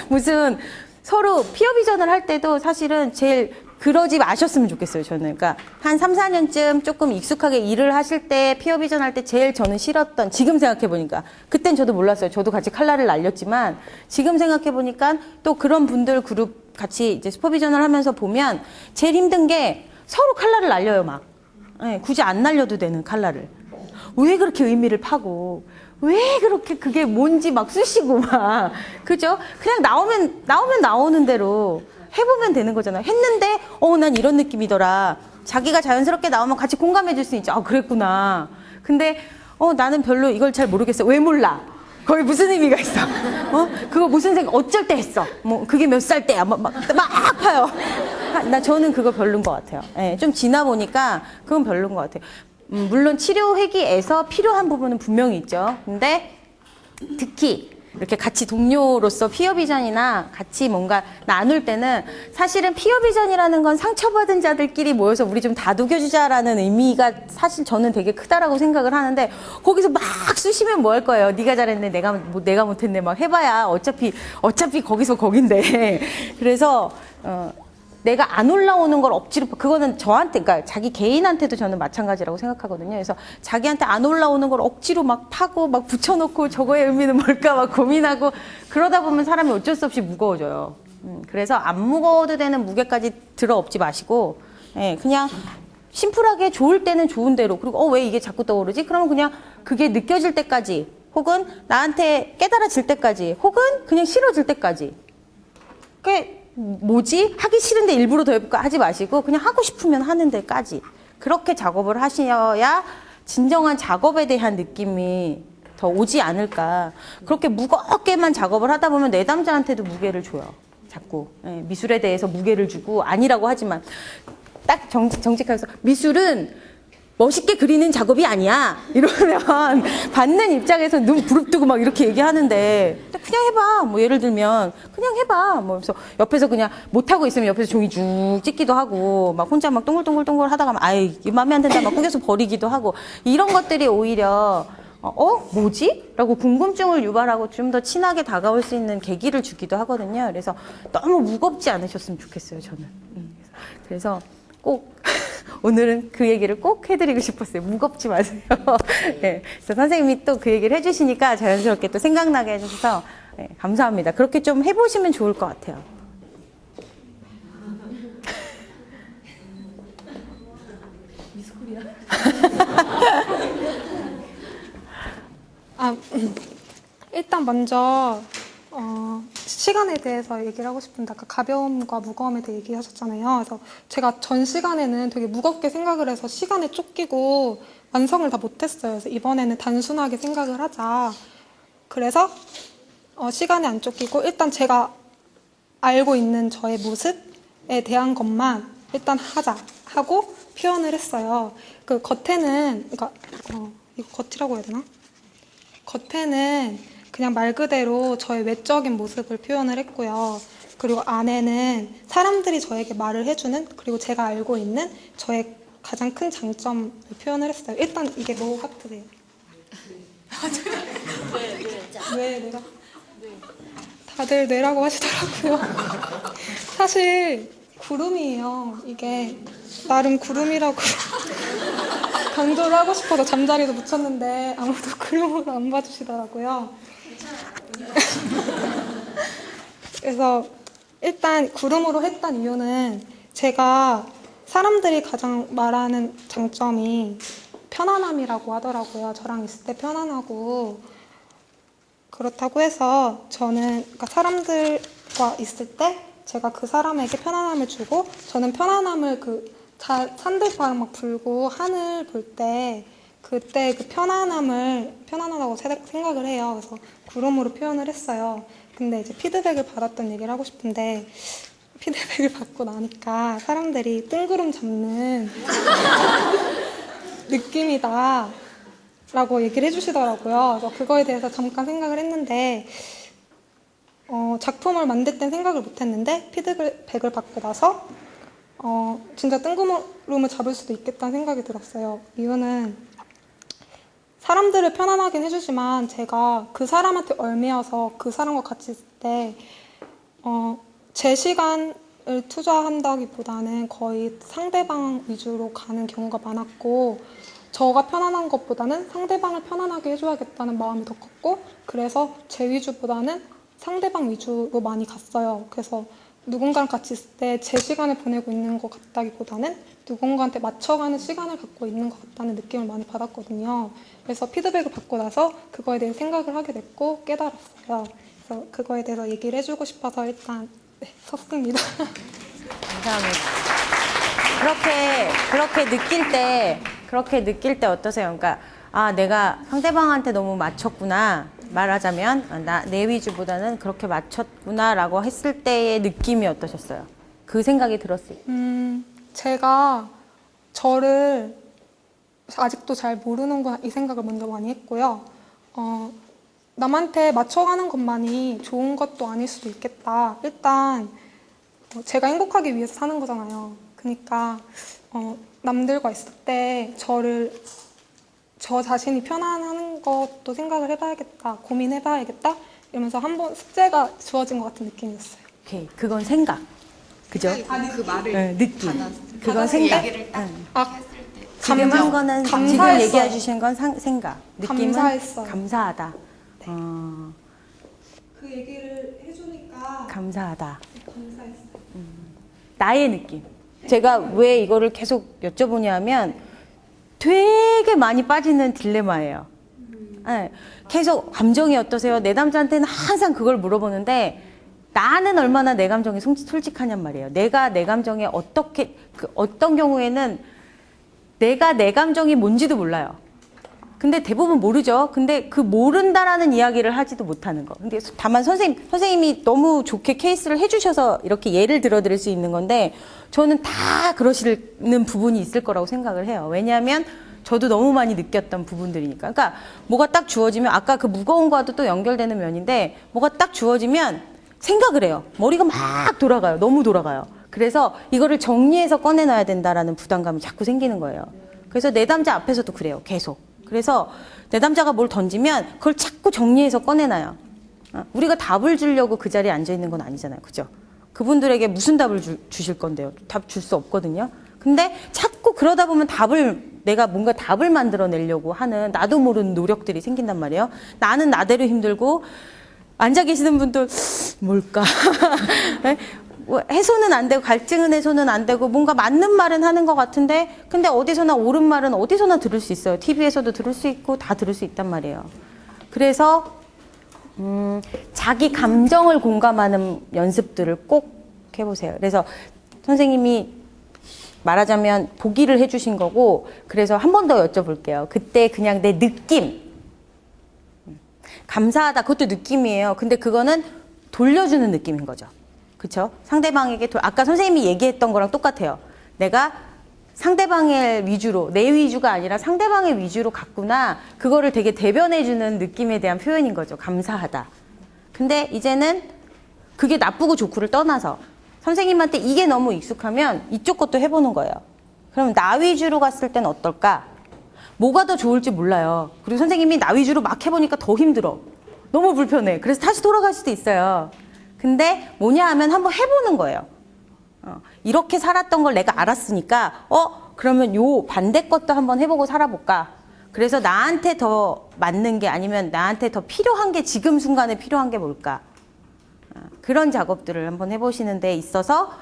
무슨 서로 피어 비전을 할 때도 사실은 제일 그러지 마셨으면 좋겠어요, 저는. 그러니까 한 3, 4년쯤 조금 익숙하게 일을 하실 때 피어 비전 할 때 제일 저는 싫었던 지금 생각해 보니까 그땐 저도 몰랐어요. 저도 같이 칼날을 날렸지만 지금 생각해 보니까 또 그런 분들 그룹 같이 이제 슈퍼비전을 하면서 보면 제일 힘든 게 서로 칼날을 날려요, 막. 네, 굳이 안 날려도 되는 칼날을. 왜 그렇게 의미를 파고 왜 그렇게 그게 뭔지 막 쑤시고 막 그죠? 그냥 나오는 대로 해보면 되는 거잖아요. 했는데 난 이런 느낌이더라. 자기가 자연스럽게 나오면 같이 공감해 줄 수 있죠. 그랬구나. 근데 나는 별로 이걸 잘 모르겠어. 왜 몰라? 거기 무슨 의미가 있어? 그거 무슨 생각 어쩔 때 했어? 뭐 그게 몇 살 때야? 막 아파요. 저는 그거 별론 것 같아요. 네, 좀 지나 보니까 그건 별론 것 같아요. 물론 치료 회기에서 필요한 부분은 분명히 있죠. 근데 특히 이렇게 같이 동료로서 피어 비전이나 같이 뭔가 나눌 때는 사실은 피어 비전이라는 건 상처받은 자들끼리 모여서 우리 좀 다독여주자라는 의미가 사실 저는 되게 크다라고 생각을 하는데 거기서 막 쑤시면 뭐 할 거예요. 네가 잘했네, 내가 못했네, 막 해봐야 어차피 거기서 거긴데. 그래서 내가 안 올라오는 걸 억지로 그거는 저한테 그러니까 자기 개인한테도 저는 마찬가지라고 생각하거든요. 그래서 자기한테 안 올라오는 걸 억지로 막 파고 막 붙여놓고 저거의 의미는 뭘까 막 고민하고 그러다 보면 사람이 어쩔 수 없이 무거워져요. 그래서 안 무거워도 되는 무게까지 들어 엎지 마시고 그냥 심플하게 좋을 때는 좋은 대로 그리고 왜 이게 자꾸 떠오르지? 그러면 그냥 그게 느껴질 때까지 혹은 나한테 깨달아질 때까지 혹은 그냥 싫어질 때까지 뭐지? 하기 싫은데 일부러 더 해볼까? 하지 마시고 그냥 하고 싶으면 하는 데까지 그렇게 작업을 하셔야 진정한 작업에 대한 느낌이 더 오지 않을까. 그렇게 무겁게만 작업을 하다 보면 내담자한테도 무게를 줘요. 자꾸 미술에 대해서 무게를 주고 아니라고 하지만 딱 정직하게 해서 미술은 멋있게 그리는 작업이 아니야 이러면 받는 입장에서 눈 부릅뜨고 막 이렇게 얘기하는데 그냥 해봐. 뭐 예를 들면 그냥 해봐. 뭐 그래서 옆에서 그냥 못하고 있으면 옆에서 종이 쭉 찍기도 하고 막 혼자 막 동글동글 하다가 아이 마음에 안 든다 막 꾸겨서 버리기도 하고 이런 것들이 오히려 뭐지? 라고 궁금증을 유발하고 좀 더 친하게 다가올 수 있는 계기를 주기도 하거든요. 그래서 너무 무겁지 않으셨으면 좋겠어요, 저는. 그래서 꼭 오늘은 그 얘기를 꼭 해드리고 싶었어요. 무겁지 마세요. 네, 그래서 선생님이 또 그 얘기를 해주시니까 자연스럽게 또 생각나게 해주셔서 네, 감사합니다. 그렇게 좀 해보시면 좋을 것 같아요. 일단 먼저 시간에 대해서 얘기를 하고 싶은데 아까 가벼움과 무거움에 대해 얘기하셨잖아요. 그래서 제가 전 시간에는 되게 무겁게 생각을 해서 시간에 쫓기고 완성을 다 못했어요. 그래서 이번에는 단순하게 생각을 하자. 그래서 시간에 안 쫓기고 일단 제가 알고 있는 저의 모습에 대한 것만 일단 하자 하고 표현을 했어요. 그 겉에는 그러니까 이거 겉이라고 해야 되나? 겉에는 그냥 말 그대로 저의 외적인 모습을 표현을 했고요. 그리고 안에는 사람들이 저에게 말을 해주는 그리고 제가 알고 있는 저의 가장 큰 장점을 표현을 했어요. 일단 이게 너무 하트돼요. 왜 내가? 다들 뇌라고 하시더라고요. 사실 구름이에요. 이게 나름 구름이라고 강조를 하고 싶어서 잠자리도 붙였는데 아무도 구름으로 안 봐주시더라고요. 그래서 일단 구름으로 했던 이유는 제가 사람들이 가장 말하는 장점이 편안함이라고 하더라고요. 저랑 있을 때 편안하고 그렇다고 해서 저는 그러니까 사람들과 있을 때 제가 그 사람에게 편안함을 주고 저는 편안함을 산들바람 막 불고 하늘 볼 때 그때 그 편안하다고 생각을 해요. 그래서 구름으로 표현을 했어요. 근데 이제 피드백을 받았던 얘기를 하고 싶은데 피드백을 받고 나니까 사람들이 뜬구름 잡는 느낌이다 라고 얘기를 해주시더라고요. 그래서 그거에 대해서 잠깐 생각을 했는데 작품을 만들 땐 생각을 못했는데 피드백을 받고 나서 진짜 뜬구름을 잡을 수도 있겠다는 생각이 들었어요. 이유는 사람들을 편안하긴 해주지만 제가 그 사람한테 얽매여서 그 사람과 같이 있을 때 제 시간을 투자한다기보다는 거의 상대방 위주로 가는 경우가 많았고 저가 편안한 것보다는 상대방을 편안하게 해줘야겠다는 마음이 더 컸고 그래서 제 위주보다는 상대방 위주로 많이 갔어요. 그래서 누군가랑 같이 있을 때 제 시간을 보내고 있는 것 같다기보다는 누군가한테 맞춰가는 시간을 갖고 있는 것 같다는 느낌을 많이 받았거든요. 그래서 피드백을 받고 나서 그거에 대해 생각을 하게 됐고 깨달았어요. 그래서 그거에 대해서 얘기를 해주고 싶어서 일단 섰습니다. 감사합니다. 그렇게 느낄 때 어떠세요? 그러니까 내가 상대방한테 너무 맞췄구나. 말하자면 내 위주보다는 그렇게 맞췄구나라고 했을 때의 느낌이 어떠셨어요? 그 생각이 들었을 때. 제가 저를 아직도 잘 모르는구나 이 생각을 먼저 많이 했고요. 남한테 맞춰가는 것만이 좋은 것도 아닐 수도 있겠다. 일단 제가 행복하기 위해서 사는 거잖아요. 그러니까 남들과 있을 때 저 자신이 편안한 것도 생각을 해봐야겠다, 고민해봐야겠다 이러면서 한번 숙제가 주어진 것 같은 느낌이었어요. 오케이, 그건 생각, 그죠? 그 말을 느낌. 그건 생각. 지금 한 거는 지금 감사했어요. 얘기해 주신 건 생각. 느낌은 감사했어요. 감사하다. 네. 그 얘기를 해주니까 감사하다. 감사했어요. 나의 느낌. 제가 왜 이거를 계속 여쭤보냐면 되게 많이 빠지는 딜레마예요. 네. 계속 감정이 어떠세요? 내 남자한테는 항상 그걸 물어보는데 나는 얼마나 내 감정이 솔직하냔 말이에요. 내가 내 감정에 어떤 경우에는 내가 내 감정이 뭔지도 몰라요. 근데 대부분 모르죠. 근데 그 모른다라는 이야기를 하지도 못하는 거. 근데 다만 선생님이 너무 좋게 케이스를 해주셔서 이렇게 예를 들어드릴 수 있는 건데 저는 다 그러시는 부분이 있을 거라고 생각을 해요. 왜냐하면 저도 너무 많이 느꼈던 부분들이니까. 그러니까 뭐가 딱 주어지면 아까 그 무거움과도 또 연결되는 면인데 뭐가 딱 주어지면 생각을 해요. 머리가 막 돌아가요. 너무 돌아가요. 그래서 이거를 정리해서 꺼내놔야 된다라는 부담감이 자꾸 생기는 거예요. 그래서 내 남자 앞에서도 그래요. 계속. 그래서 내 남자가 뭘 던지면 그걸 자꾸 정리해서 꺼내놔요. 우리가 답을 주려고 그 자리에 앉아있는 건 아니잖아요. 그죠? 그분들에게 무슨 답을 주실 건데요? 답 줄 수 없거든요. 근데 자꾸 그러다 보면 내가 뭔가 답을 만들어내려고 하는 나도 모르는 노력들이 생긴단 말이에요. 나는 나대로 힘들고, 앉아 계시는 분도 뭘까? 뭐 해소는 안 되고, 갈증은 해소는 안 되고, 뭔가 맞는 말은 하는 것 같은데, 근데 어디서나 옳은 말은 어디서나 들을 수 있어요. TV에서도 들을 수 있고, 다 들을 수 있단 말이에요. 그래서 자기 감정을 공감하는 연습들을 꼭 해보세요. 그래서 선생님이 말하자면 보기를 해주신 거고, 그래서 한 번 더 여쭤볼게요. 그때 그냥 내 느낌, 감사하다, 그것도 느낌이에요. 근데 그거는 돌려주는 느낌인 거죠. 그쵸? 상대방에게 아까 선생님이 얘기했던 거랑 똑같아요. 내가 상대방의 위주로, 내 위주가 아니라 상대방의 위주로 갔구나. 그거를 되게 대변해주는 느낌에 대한 표현인 거죠. 감사하다. 근데 이제는 그게 나쁘고 좋고를 떠나서 선생님한테 이게 너무 익숙하면 이쪽 것도 해보는 거예요. 그럼 나 위주로 갔을 땐 어떨까? 뭐가 더 좋을지 몰라요. 그리고 선생님이 나 위주로 막 해보니까 더 힘들어. 너무 불편해. 그래서 다시 돌아갈 수도 있어요. 근데 뭐냐 하면 한번 해보는 거예요. 이렇게 살았던 걸 내가 알았으니까 그러면 요 반대 것도 한번 해보고 살아볼까. 그래서 나한테 더 맞는 게 아니면 나한테 더 필요한 게 지금 순간에 필요한 게 뭘까. 그런 작업들을 한번 해보시는 데 있어서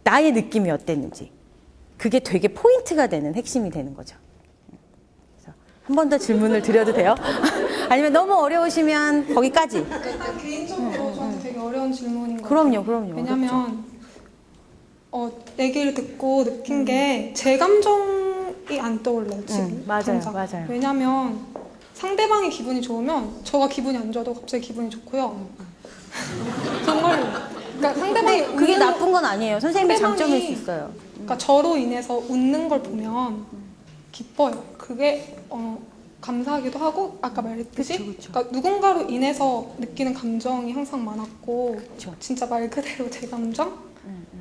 나의 느낌이 어땠는지 그게 되게 포인트가 되는 핵심이 되는 거죠. 그래서 한 번 더 질문을 드려도 돼요? 아니면 너무 어려우시면 거기까지. 개인적으로 저한테 되게 어려운 질문인 것 그럼요. 왜냐면 얘기를 듣고 느낀 게 제 감정이 안 떠올라요, 지금. 맞아요. 왜냐면 상대방이 기분이 좋으면 저가 기분이 안 좋아도 갑자기 기분이 좋고요. 정말로. 그러니까 상대방이 그게 웃는 나쁜 건 아니에요. 선생님의 상대방이 장점일 수 있어요. 그러니까 저로 인해서 웃는 걸 보면 기뻐요. 그게 감사하기도 하고 아까 말했듯이 그러니까 누군가로 인해서 느끼는 감정이 항상 많았고 진짜 말 그대로 제 감정?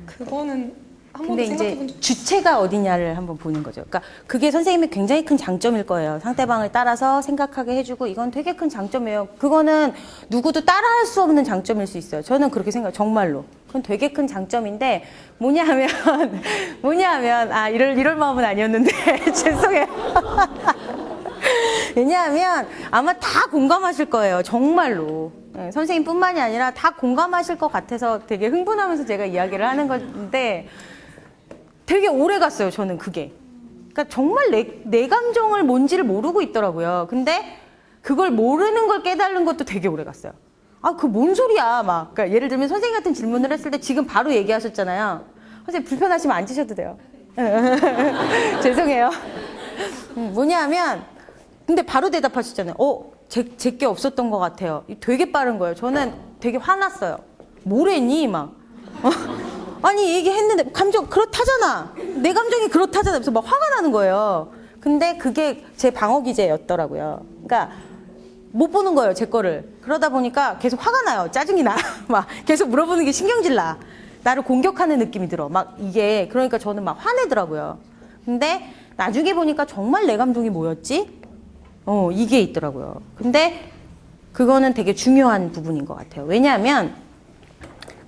그거는 한 번도 근데 생각해 본 이제 적 주체가 어디냐를 한번 보는 거죠. 그러니까 그게 선생님의 굉장히 큰 장점일 거예요. 상대방을 따라서 생각하게 해주고 이건 되게 큰 장점이에요. 그거는 누구도 따라할 수 없는 장점일 수 있어요. 저는 그렇게 생각해요. 정말로. 그건 되게 큰 장점인데 뭐냐 하면 이럴 마음은 아니었는데 죄송해요. 왜냐하면 아마 다 공감하실 거예요. 정말로. 네, 선생님뿐만이 아니라 다 공감하실 것 같아서 되게 흥분하면서 제가 이야기를 하는 건데 되게 오래 갔어요. 저는 그게. 그러니까 정말 내 감정을 뭔지를 모르고 있더라고요. 근데 그걸 모르는 걸 깨달는 것도 되게 오래 갔어요. 그 뭔 소리야 막. 그러니까 예를 들면 선생님 같은 질문을 했을 때 지금 바로 얘기하셨잖아요. 선생님 불편하시면 앉으셔도 돼요. 죄송해요. 뭐냐 하면 근데 바로 대답하셨잖아요. 제게 없었던 것 같아요. 되게 빠른 거예요. 저는 되게 화났어요. 뭐랬니? 막. 아니 얘기했는데 감정 그렇다잖아. 내 감정이 그렇다잖아. 그래서 막 화가 나는 거예요. 근데 그게 제 방어 기제였더라고요. 그러니까 못 보는 거예요. 제 거를. 그러다 보니까 계속 화가 나요. 짜증이 나. 막 계속 물어보는 게 신경질 나. 나를 공격하는 느낌이 들어. 막 이게 그러니까 저는 막 화내더라고요. 근데 나중에 보니까 정말 내 감정이 뭐였지? 이게 있더라고요. 근데 그거는 되게 중요한 부분인 것 같아요. 왜냐하면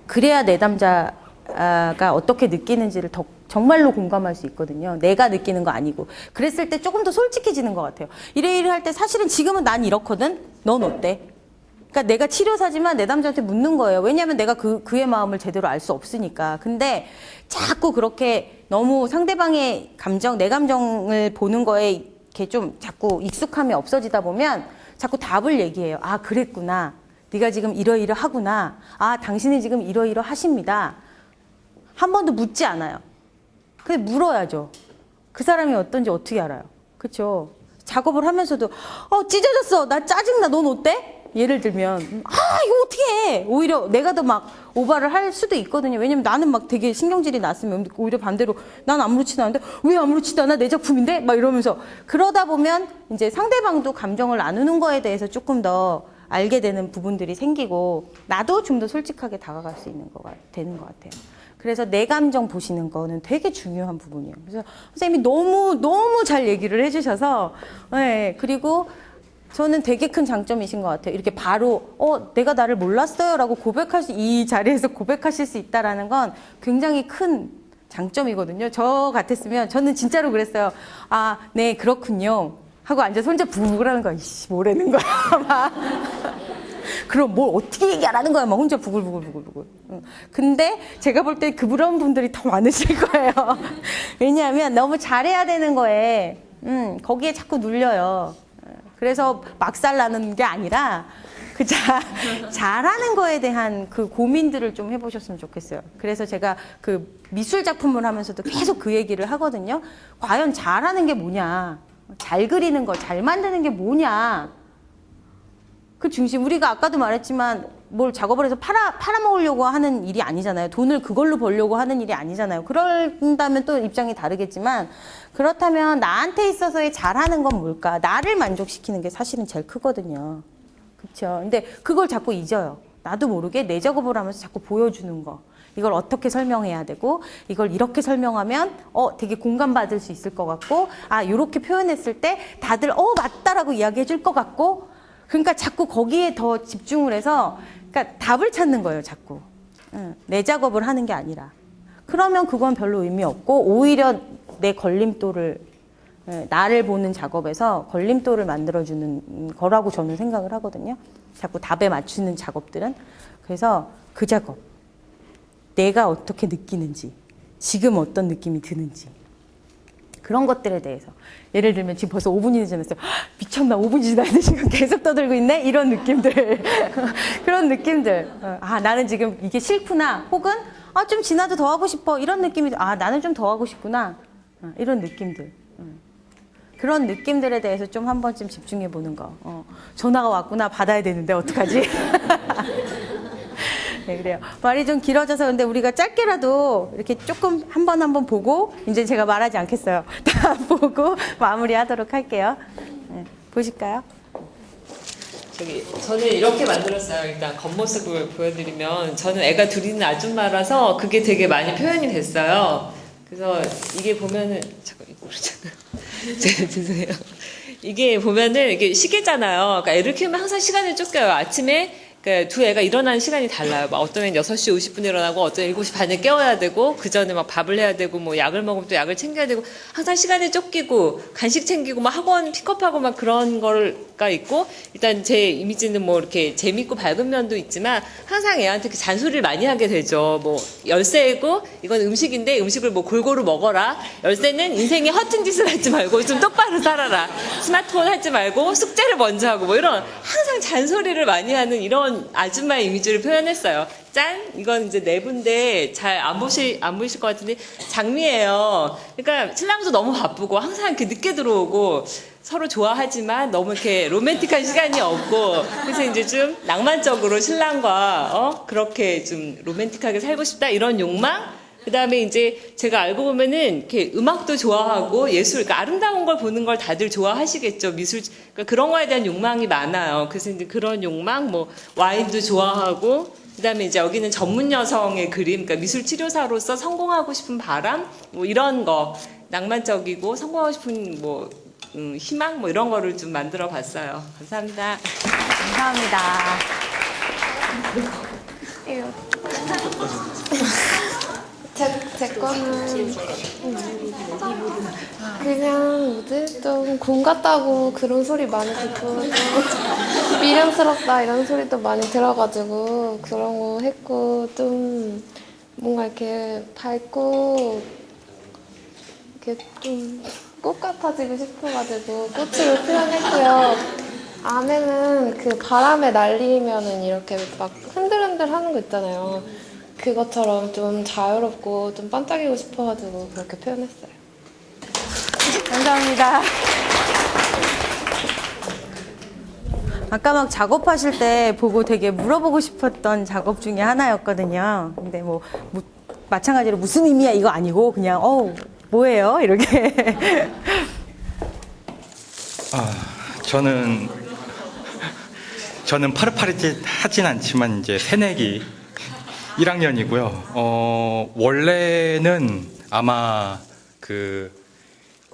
그래야 내 남자가 어떻게 느끼는지를 더 정말로 공감할 수 있거든요. 내가 느끼는 거 아니고. 그랬을 때 조금 더 솔직해지는 것 같아요. 이래 할 때 사실은 지금은 난 이렇거든? 넌 어때? 그러니까 내가 치료사지만 내 남자한테 묻는 거예요. 왜냐하면 내가 그의 마음을 제대로 알 수 없으니까. 근데 자꾸 그렇게 너무 상대방의 감정, 내 감정을 보는 거에 이렇게 좀 자꾸 익숙함이 없어지다 보면 자꾸 답을 얘기해요. 그랬구나. 네가 지금 이러이러하구나. 당신은 지금 이러이러하십니다. 한 번도 묻지 않아요. 근데 물어야죠. 그 사람이 어떤지 어떻게 알아요? 그렇죠? 작업을 하면서도 찢어졌어. 나 짜증나. 넌 어때? 예를 들면 이거 어떻게 해? 오히려 내가 더 막 오바를 할 수도 있거든요. 왜냐면 나는 막 되게 신경질이 났으면 오히려 반대로 난 아무렇지도 않은데 왜 아무렇지도 않아? 내 작품인데? 막 이러면서 그러다 보면 이제 상대방도 감정을 나누는 거에 대해서 조금 더 알게 되는 부분들이 생기고 나도 좀 더 솔직하게 다가갈 수 있는 거가 되는 것 같아요. 그래서 내 감정 보시는 거는 되게 중요한 부분이에요. 그래서 선생님이 너무 잘 얘기를 해주셔서 네, 그리고 저는 되게 큰 장점이신 것 같아요. 이렇게 바로 내가 나를 몰랐어요 라고 이 자리에서 고백하실 수 있다라는 건 굉장히 큰 장점이거든요. 저 같았으면 저는 진짜로 그랬어요. 아, 네, 그렇군요. 하고 앉아서 혼자 부글부글 하는 거야. 이씨, 뭐라는 거야. 막. 그럼 뭘 어떻게 얘기하라는 거야. 막 혼자 부글부글. 근데 제가 볼 때 그런 분들이 더 많으실 거예요. 왜냐하면 너무 잘해야 되는 거에, 거기에 자꾸 눌려요. 그래서 막살 나는 게 아니라, 잘하는 거에 대한 그 고민들을 좀 해보셨으면 좋겠어요. 그래서 제가 그 미술 작품을 하면서도 계속 그 얘기를 하거든요. 과연 잘하는 게 뭐냐? 잘 그리는 거, 잘 만드는 게 뭐냐? 그 중심, 우리가 아까도 말했지만 뭘 작업을 해서 팔아먹으려고 하는 일이 아니잖아요. 돈을 그걸로 벌려고 하는 일이 아니잖아요. 그런다면 또 입장이 다르겠지만, 그렇다면 나한테 있어서의 잘하는 건 뭘까? 나를 만족시키는 게 사실은 제일 크거든요. 그렇죠. 근데 그걸 자꾸 잊어요. 나도 모르게 내 작업을 하면서 자꾸 보여주는 거. 이걸 어떻게 설명해야 되고, 이걸 이렇게 설명하면 되게 공감받을 수 있을 것 같고, 아, 이렇게 표현했을 때 다들 맞다라고 이야기해 줄 것 같고, 그러니까 자꾸 거기에 더 집중을 해서, 그러니까 답을 찾는 거예요, 자꾸. 내 작업을 하는 게 아니라. 그러면 그건 별로 의미 없고, 오히려 내 걸림돌을, 나를 보는 작업에서 걸림돌을 만들어주는 거라고 저는 생각을 하거든요. 자꾸 답에 맞추는 작업들은. 그래서 그 작업, 내가 어떻게 느끼는지, 지금 어떤 느낌이 드는지, 그런 것들에 대해서. 예를 들면 지금 벌써 5분이 지났어요. 미쳤나, 5분이 지났는데 지금 계속 떠들고 있네? 이런 느낌들. 그런 느낌들. 아, 나는 지금 이게 싫구나. 혹은 좀 지나도 더 하고 싶어. 이런 느낌이, 나는 좀 더 하고 싶구나. 이런 느낌들. 그런 느낌들에 대해서 좀 한 번쯤 집중해 보는 거. 전화가 왔구나, 받아야 되는데 어떡하지? 네, 그래요. 말이 좀 길어져서 근데 우리가 짧게라도 이렇게 조금 한 번 보고, 이제 제가 말하지 않겠어요. 다 보고 마무리하도록 할게요. 네, 보실까요? 저는 이렇게 만들었어요. 일단 겉모습을 보여드리면, 저는 애가 둘 있는 아줌마라서 그게 되게 많이 표현이 됐어요. 그래서 이게 보면은, 죄송해요. 이게 보면은 이게 시계잖아요. 그러니까 애를 키우면 항상 시간을 쫓겨요. 아침에 그러니까 두 애가 일어나는 시간이 달라요. 막 어떤 애는 6시 50분에 일어나고 어떤 애는 7시 반에 깨워야 되고, 그 전에 막 밥을 해야 되고, 뭐 약을 먹으면 또 약을 챙겨야 되고, 항상 시간에 쫓기고, 간식 챙기고, 막 학원 픽업하고 막 그런 거가 있고, 일단 제 이미지는 뭐 이렇게 재밌고 밝은 면도 있지만, 항상 애한테 그 잔소리를 많이 하게 되죠. 뭐, 열쇠고, 이건 음식인데 음식을 뭐 골고루 먹어라. 열쇠는 인생에 허튼 짓을 하지 말고 좀 똑바로 살아라. 스마트폰 하지 말고 숙제를 먼저 하고, 뭐 이런 항상 잔소리를 많이 하는 이런 아줌마의 이미지를 표현했어요. 짠! 이건 이제 내부인데 잘 안 보이실 것 같은데 장미예요. 그러니까 신랑도 너무 바쁘고 항상 이렇게 늦게 들어오고 서로 좋아하지만 너무 이렇게 로맨틱한 시간이 없고, 그래서 이제 좀 낭만적으로 신랑과 그렇게 좀 로맨틱하게 살고 싶다 이런 욕망. 그 다음에 이제 제가 알고 보면은 이렇게 음악도 좋아하고 예술, 그러니까 아름다운 걸 보는 걸 다들 좋아하시겠죠. 미술, 그러니까 그런 거에 대한 욕망이 많아요. 그래서 이제 그런 욕망, 뭐 와인도 좋아하고, 그 다음에 이제 여기는 전문 여성의 그림, 그러니까 미술 치료사로서 성공하고 싶은 바람, 뭐 이런 거, 낭만적이고 성공하고 싶은 뭐 희망, 뭐 이런 거를 좀 만들어 봤어요. 감사합니다. 감사합니다. 제 거는 그냥 뭐지? 좀 공 같다고 그런 소리 많이 듣고, 좀 미련스럽다 이런 소리도 많이 들어가지고 그런 거 했고, 좀 뭔가 이렇게 밝고 이렇게 좀 꽃 같아지고 싶어가지고 꽃으로 표현했고요. 안에는 그 바람에 날리면은 이렇게 막 흔들흔들 하는 거 있잖아요. 그것처럼 좀 자유롭고 좀 반짝이고 싶어가지고 그렇게 표현했어요. 감사합니다. 아까 막 작업하실 때 보고 되게 물어보고 싶었던 작업 중에 하나였거든요. 근데 뭐 마찬가지로 무슨 의미야 이거 아니고 그냥 뭐예요? 이렇게. 저는 파릇파릇하진 않지만 이제 새내기 1학년이고요. 원래는 아마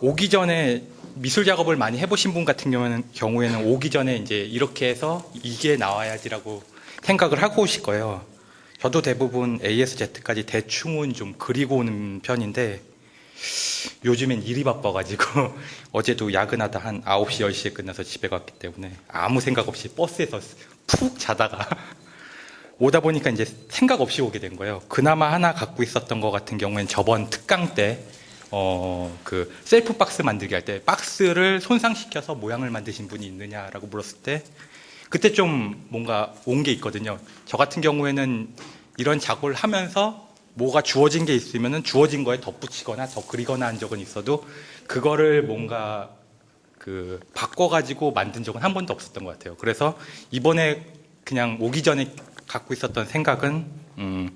오기 전에 미술 작업을 많이 해보신 분 같은 경우에는 오기 전에 이제 이렇게 해서 이게 나와야지라고 생각을 하고 오실 거예요. 저도 대부분 ASZ까지 대충은 좀 그리고 오는 편인데 요즘엔 일이 바빠가지고 어제도 야근하다 한 9시, 10시에 끝나서 집에 갔기 때문에 아무 생각 없이 버스에서 푹 자다가 오다 보니까 이제 생각 없이 오게 된 거예요. 그나마 하나 갖고 있었던 것 같은 경우엔 저번 특강 때 그 셀프 박스 만들기 할 때 박스를 손상시켜서 모양을 만드신 분이 있느냐라고 물었을 때 그때 좀 뭔가 온 게 있거든요. 저 같은 경우에는 이런 작업을 하면서 뭐가 주어진 게 있으면은 주어진 거에 덧붙이거나 더 그리거나 한 적은 있어도 그거를 뭔가 그 바꿔가지고 만든 적은 한 번도 없었던 것 같아요. 그래서 이번에 그냥 오기 전에 갖고 있었던 생각은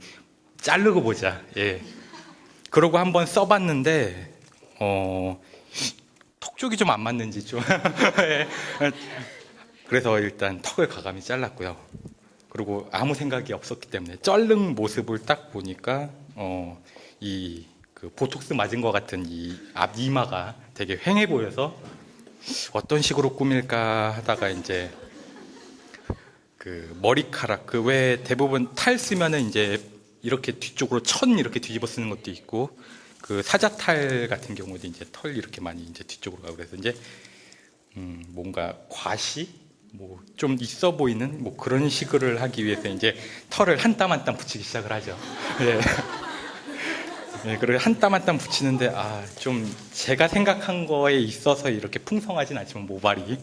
자르고 보자. 예. 그러고 한번 써봤는데 턱 쪽이 좀 안 맞는지 좀 예. 그래서 일단 턱을 가감히 잘랐고요. 그리고 아무 생각이 없었기 때문에 쩔른 모습을 딱 보니까 이 그 보톡스 맞은 것 같은 이 앞 이마가 되게 휑해 보여서 어떤 식으로 꾸밀까 하다가 이제 그 머리카락 그 왜 대부분 탈 쓰면은 이제 이렇게 뒤쪽으로 천 이렇게 뒤집어 쓰는 것도 있고 그 사자탈 같은 경우도 이제 털 이렇게 많이 이제 뒤쪽으로 가고 그래서 이제 뭔가 과시 뭐 좀 있어 보이는 뭐 그런 식을 하기 위해서 이제 털을 한 땀 한 땀 붙이기 시작을 하죠. 예. 예, 그리고 한 땀 한 땀 붙이는데 좀 제가 생각한 거에 있어서 이렇게 풍성하진 않지만 모발이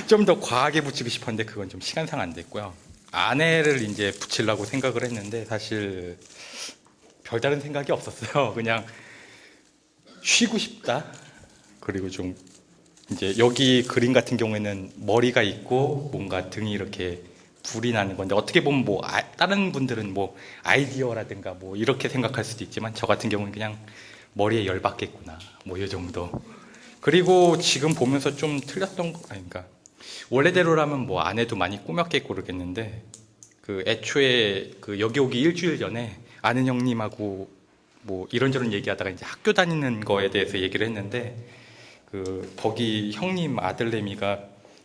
좀 더 과하게 붙이고 싶었는데 그건 좀 시간상 안 됐고요. 안에를 이제 붙이려고 생각을 했는데 사실 별다른 생각이 없었어요. 그냥 쉬고 싶다. 그리고 좀 이제 여기 그림 같은 경우에는 머리가 있고 뭔가 등이 이렇게 불이 나는 건데 어떻게 보면 뭐 다른 분들은 뭐 아이디어라든가 뭐 이렇게 생각할 수도 있지만 저 같은 경우는 그냥 머리에 열 받겠구나 뭐 이 정도. 그리고 지금 보면서 좀 틀렸던 거 아닌가. 원래대로라면 뭐 안 해도 많이 꾸몄겠고 그러겠는데 그 애초에 그 여기 오기 일주일 전에 아는 형님하고 뭐 이런저런 얘기하다가 이제 학교 다니는 거에 대해서 얘기를 했는데 그 거기 형님 아들내미가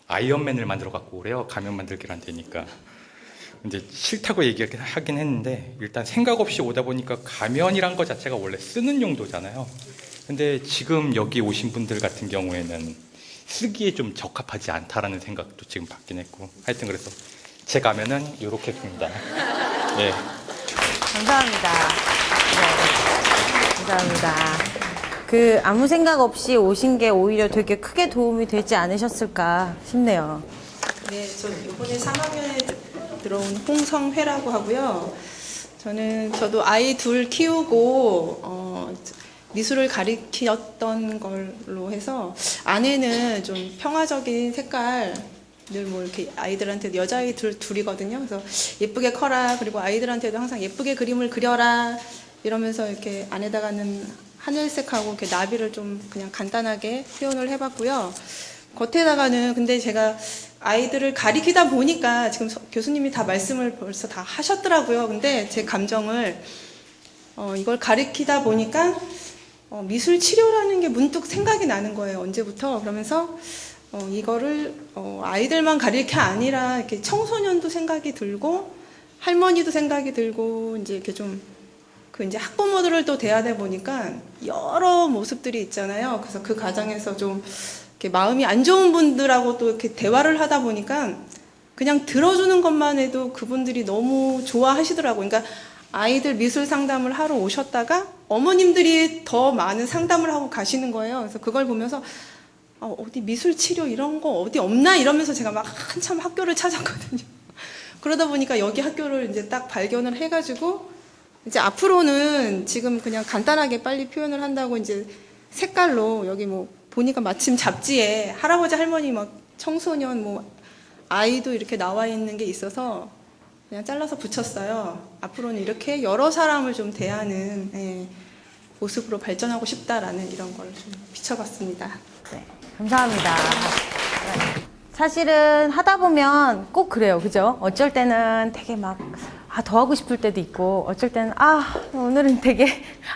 아이언맨을 만들어 갖고 오래요. 가면 만들기란 되니까. 근데 싫다고 얘기하긴 했는데 일단 생각 없이 오다 보니까 가면이란 거 자체가 원래 쓰는 용도잖아요. 근데 지금 여기 오신 분들 같은 경우에는 쓰기에 좀 적합하지 않다라는 생각도 지금 받긴 했고 하여튼 그래서 제 가면은 이렇게 씁니다. 네. 감사합니다. 네. 감사합니다. 그 아무 생각 없이 오신 게 오히려 되게 크게 도움이 되지 않으셨을까 싶네요. 네, 저 이번에 3학년에 들어온 홍성회라고 하고요. 저도 아이 둘 키우고 미술을 가리켰던 걸로 해서 아내는 좀 평화적인 색깔 늘 뭐 이렇게 아이들한테 여자아이 둘이거든요. 그래서 예쁘게 커라. 그리고 아이들한테도 항상 예쁘게 그림을 그려라. 이러면서 이렇게 안에다가는 하늘색하고 이렇게 나비를 좀 그냥 간단하게 표현을 해봤고요. 겉에다가는 근데 제가 아이들을 가리키다 보니까 지금 교수님이 다 말씀을 벌써 다 하셨더라고요. 근데 제 감정을 이걸 가리키다 보니까 미술 치료라는 게 문득 생각이 나는 거예요. 언제부터. 그러면서 이거를 아이들만 가릴 게 아니라 이렇게 청소년도 생각이 들고 할머니도 생각이 들고 이제 이렇게 좀 그 이제 학부모들을 또 대하다 보니까 여러 모습들이 있잖아요. 그래서 그 과정에서 좀 이렇게 마음이 안 좋은 분들하고 또 이렇게 대화를 하다 보니까 그냥 들어주는 것만 해도 그분들이 너무 좋아하시더라고요. 그러니까 아이들 미술 상담을 하러 오셨다가 어머님들이 더 많은 상담을 하고 가시는 거예요. 그래서 그걸 보면서 어디 미술 치료 이런 거 어디 없나 이러면서 제가 막 한참 학교를 찾았거든요. 그러다 보니까 여기 학교를 이제 딱 발견을 해가지고 이제 앞으로는 지금 그냥 간단하게 빨리 표현을 한다고 이제 색깔로 여기 뭐 보니까 마침 잡지에 할아버지 할머니 막 청소년 뭐 아이도 이렇게 나와 있는 게 있어서 그냥 잘라서 붙였어요. 앞으로는 이렇게 여러 사람을 좀 대하는 모습으로 발전하고 싶다라는 이런 걸 좀 비춰봤습니다. 네, 감사합니다. 사실은 하다 보면 꼭 그래요. 그죠? 어쩔 때는 되게 막 더 하고 싶을 때도 있고, 어쩔 때는, 오늘은 되게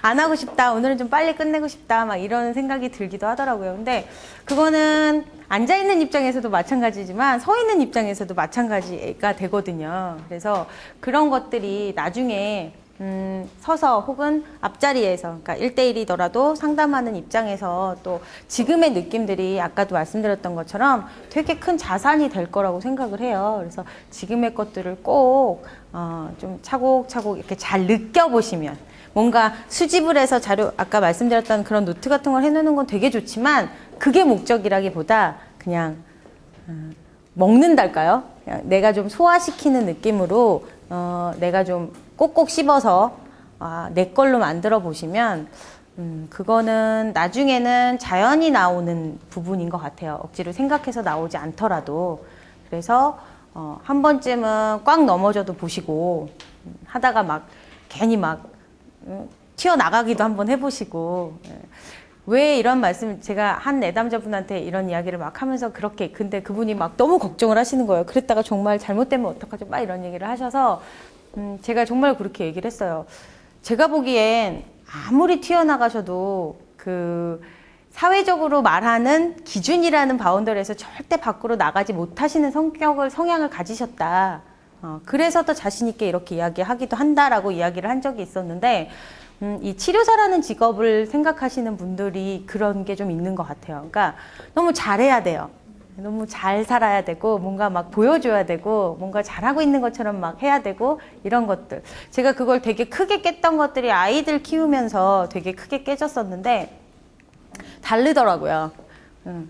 안 하고 싶다. 오늘은 좀 빨리 끝내고 싶다. 막 이런 생각이 들기도 하더라고요. 근데 그거는 앉아있는 입장에서도 마찬가지지만 서 있는 입장에서도 마찬가지가 되거든요. 그래서 그런 것들이 나중에 서서 혹은 앞자리에서, 그러니까 1대1이더라도 상담하는 입장에서 또 지금의 느낌들이 아까도 말씀드렸던 것처럼 되게 큰 자산이 될 거라고 생각을 해요. 그래서 지금의 것들을 꼭 좀 차곡차곡 이렇게 잘 느껴보시면, 뭔가 수집을 해서 자료, 아까 말씀드렸던 그런 노트 같은 걸 해놓는 건 되게 좋지만 그게 목적이라기보다 그냥 먹는달까요? 그냥 내가 좀 소화시키는 느낌으로 내가 좀 꼭꼭 씹어서 내 걸로 만들어 보시면 그거는 나중에는 자연히 나오는 부분인 것 같아요. 억지로 생각해서 나오지 않더라도. 그래서 한 번쯤은 꽉 넘어져도 보시고 하다가 막 괜히 막 튀어나가기도 한번 해보시고. 왜 이런 말씀, 제가 한 내담자분한테 이런 이야기를 막 하면서 그렇게, 근데 그분이 막 너무 걱정을 하시는 거예요. 그랬다가 정말 잘못되면 어떡하죠? 막 이런 얘기를 하셔서 제가 정말 그렇게 얘기를 했어요. 제가 보기엔 아무리 튀어나가셔도 그 사회적으로 말하는 기준이라는 바운더리에서 절대 밖으로 나가지 못하시는 성향을 가지셨다. 그래서 더 자신 있게 이렇게 이야기하기도 한다라고 이야기를 한 적이 있었는데, 이 치료사라는 직업을 생각하시는 분들이 그런 게 좀 있는 것 같아요. 그러니까 너무 잘해야 돼요. 너무 잘 살아야 되고, 뭔가 막 보여줘야 되고, 뭔가 잘하고 있는 것처럼 막 해야 되고, 이런 것들. 제가 그걸 되게 크게 깼던 것들이 아이들 키우면서 되게 크게 깨졌었는데, 다르더라고요.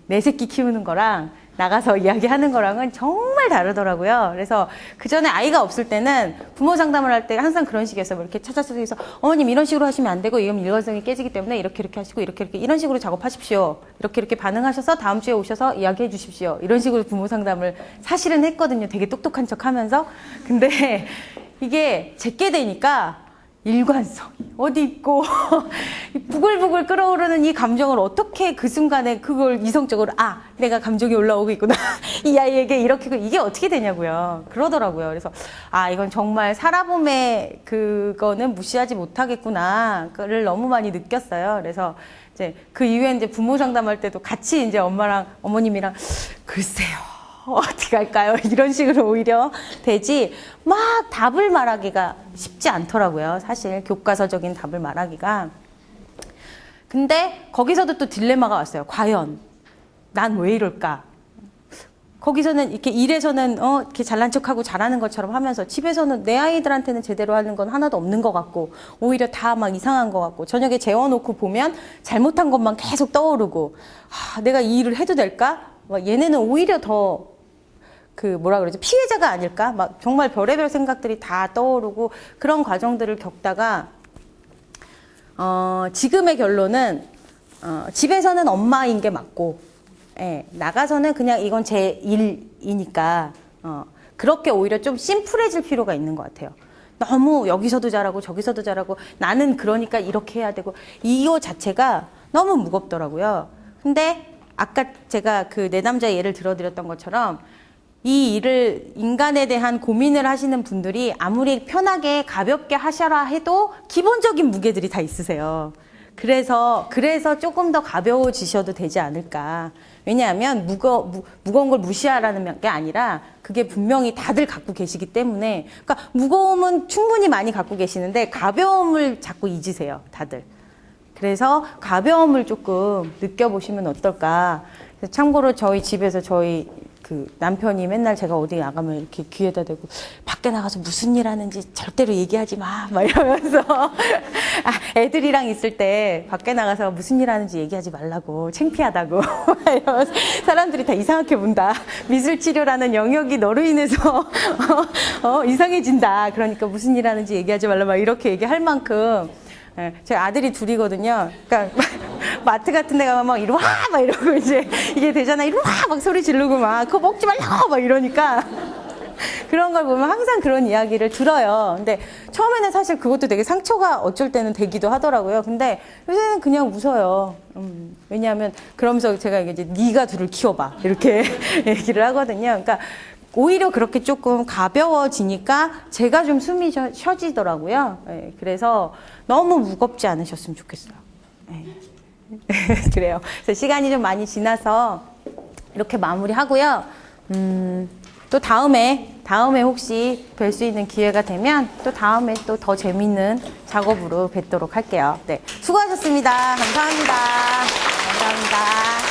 내 새끼 키우는 거랑 나가서 이야기하는 거랑은 정말 다르더라고요. 그래서 그 전에 아이가 없을 때는 부모 상담을 할 때 항상 그런 식이었어요. 뭐 이렇게 찾아서 어머님 이런 식으로 하시면 안 되고 이건 일관성이 깨지기 때문에 이렇게 하시고 이렇게 이런 식으로 작업하십시오. 이렇게 반응하셔서 다음 주에 오셔서 이야기해 주십시오. 이런 식으로 부모 상담을 사실은 했거든요. 되게 똑똑한 척 하면서. 근데 이게 제게 되니까 일관성이 어디 있고 부글부글 끓어오르는 이 감정을 어떻게 그 순간에 그걸 이성적으로 내가 감정이 올라오고 있구나 이 아이에게 이렇게 이게 어떻게 되냐고요. 그러더라고요. 그래서 이건 정말 살아봄의 그거는 무시하지 못하겠구나를 너무 많이 느꼈어요. 그래서 이제 그 이후에 이제 부모 상담할 때도 같이 이제 엄마랑 어머님이랑 글쎄요. 어떻게 할까요? 이런 식으로 오히려 되지 막 답을 말하기가 쉽지 않더라고요. 사실 교과서적인 답을 말하기가. 근데 거기서도 또 딜레마가 왔어요. 과연 난 왜 이럴까? 거기서는 이렇게 일에서는 이렇게 잘난 척하고 잘하는 것처럼 하면서 집에서는 내 아이들한테는 제대로 하는 건 하나도 없는 것 같고 오히려 다 막 이상한 것 같고 저녁에 재워놓고 보면 잘못한 것만 계속 떠오르고 내가 이 일을 해도 될까? 얘네는 오히려 더 피해자가 아닐까? 막 정말 별의별 생각들이 다 떠오르고 그런 과정들을 겪다가 지금의 결론은 집에서는 엄마인 게 맞고 나가서는 그냥 이건 제 일이니까 그렇게 오히려 좀 심플해질 필요가 있는 것 같아요. 너무 여기서도 잘하고 저기서도 잘하고 나는 그러니까 이렇게 해야 되고 이거 자체가 너무 무겁더라고요. 근데 아까 제가 그 내담자 예를 들어드렸던 것처럼 이 일을 인간에 대한 고민을 하시는 분들이 아무리 편하게 가볍게 하셔라 해도 기본적인 무게들이 다 있으세요. 그래서 조금 더 가벼워지셔도 되지 않을까. 왜냐하면 무거운 걸 무시하라는 게 아니라 그게 분명히 다들 갖고 계시기 때문에 그러니까 무거움은 충분히 많이 갖고 계시는데 가벼움을 자꾸 잊으세요. 다들. 그래서 가벼움을 조금 느껴보시면 어떨까. 참고로 저희 집에서 저희 그 남편이 맨날 제가 어디 나가면 이렇게 귀에다 대고 밖에 나가서 무슨 일 하는지 절대로 얘기하지 마 막 이러면서 애들이랑 있을 때 밖에 나가서 무슨 일 하는지 얘기하지 말라고 창피하다고 이러면서 사람들이 다 이상하게 본다. 미술치료라는 영역이 너로 인해서 이상해진다. 그러니까 무슨 일 하는지 얘기하지 말라 막 이렇게 얘기할 만큼 제 아들이 둘이거든요. 그러니까 마트 같은 데 가면 막 이리 와! 막 이러고 이제 이게 되잖아. 이리 와! 막 소리 지르고 막 그거 먹지 말라고! 막 이러니까 그런 걸 보면 항상 그런 이야기를 들어요. 근데 처음에는 사실 그것도 되게 상처가 어쩔 때는 되기도 하더라고요. 근데 요새는 그냥 웃어요. 왜냐하면 그러면서 제가 이제 네가 둘을 키워봐. 이렇게 얘기를 하거든요. 그러니까 오히려 그렇게 조금 가벼워지니까 제가 좀 숨이 쉬어지더라고요. 예, 그래서 너무 무겁지 않으셨으면 좋겠어요. 예. 그래요. 그래서 시간이 좀 많이 지나서 이렇게 마무리하고요. 또 다음에 혹시 뵐 수 있는 기회가 되면 또 다음에 또 더 재밌는 작업으로 뵙도록 할게요. 네, 수고하셨습니다. 감사합니다. 감사합니다.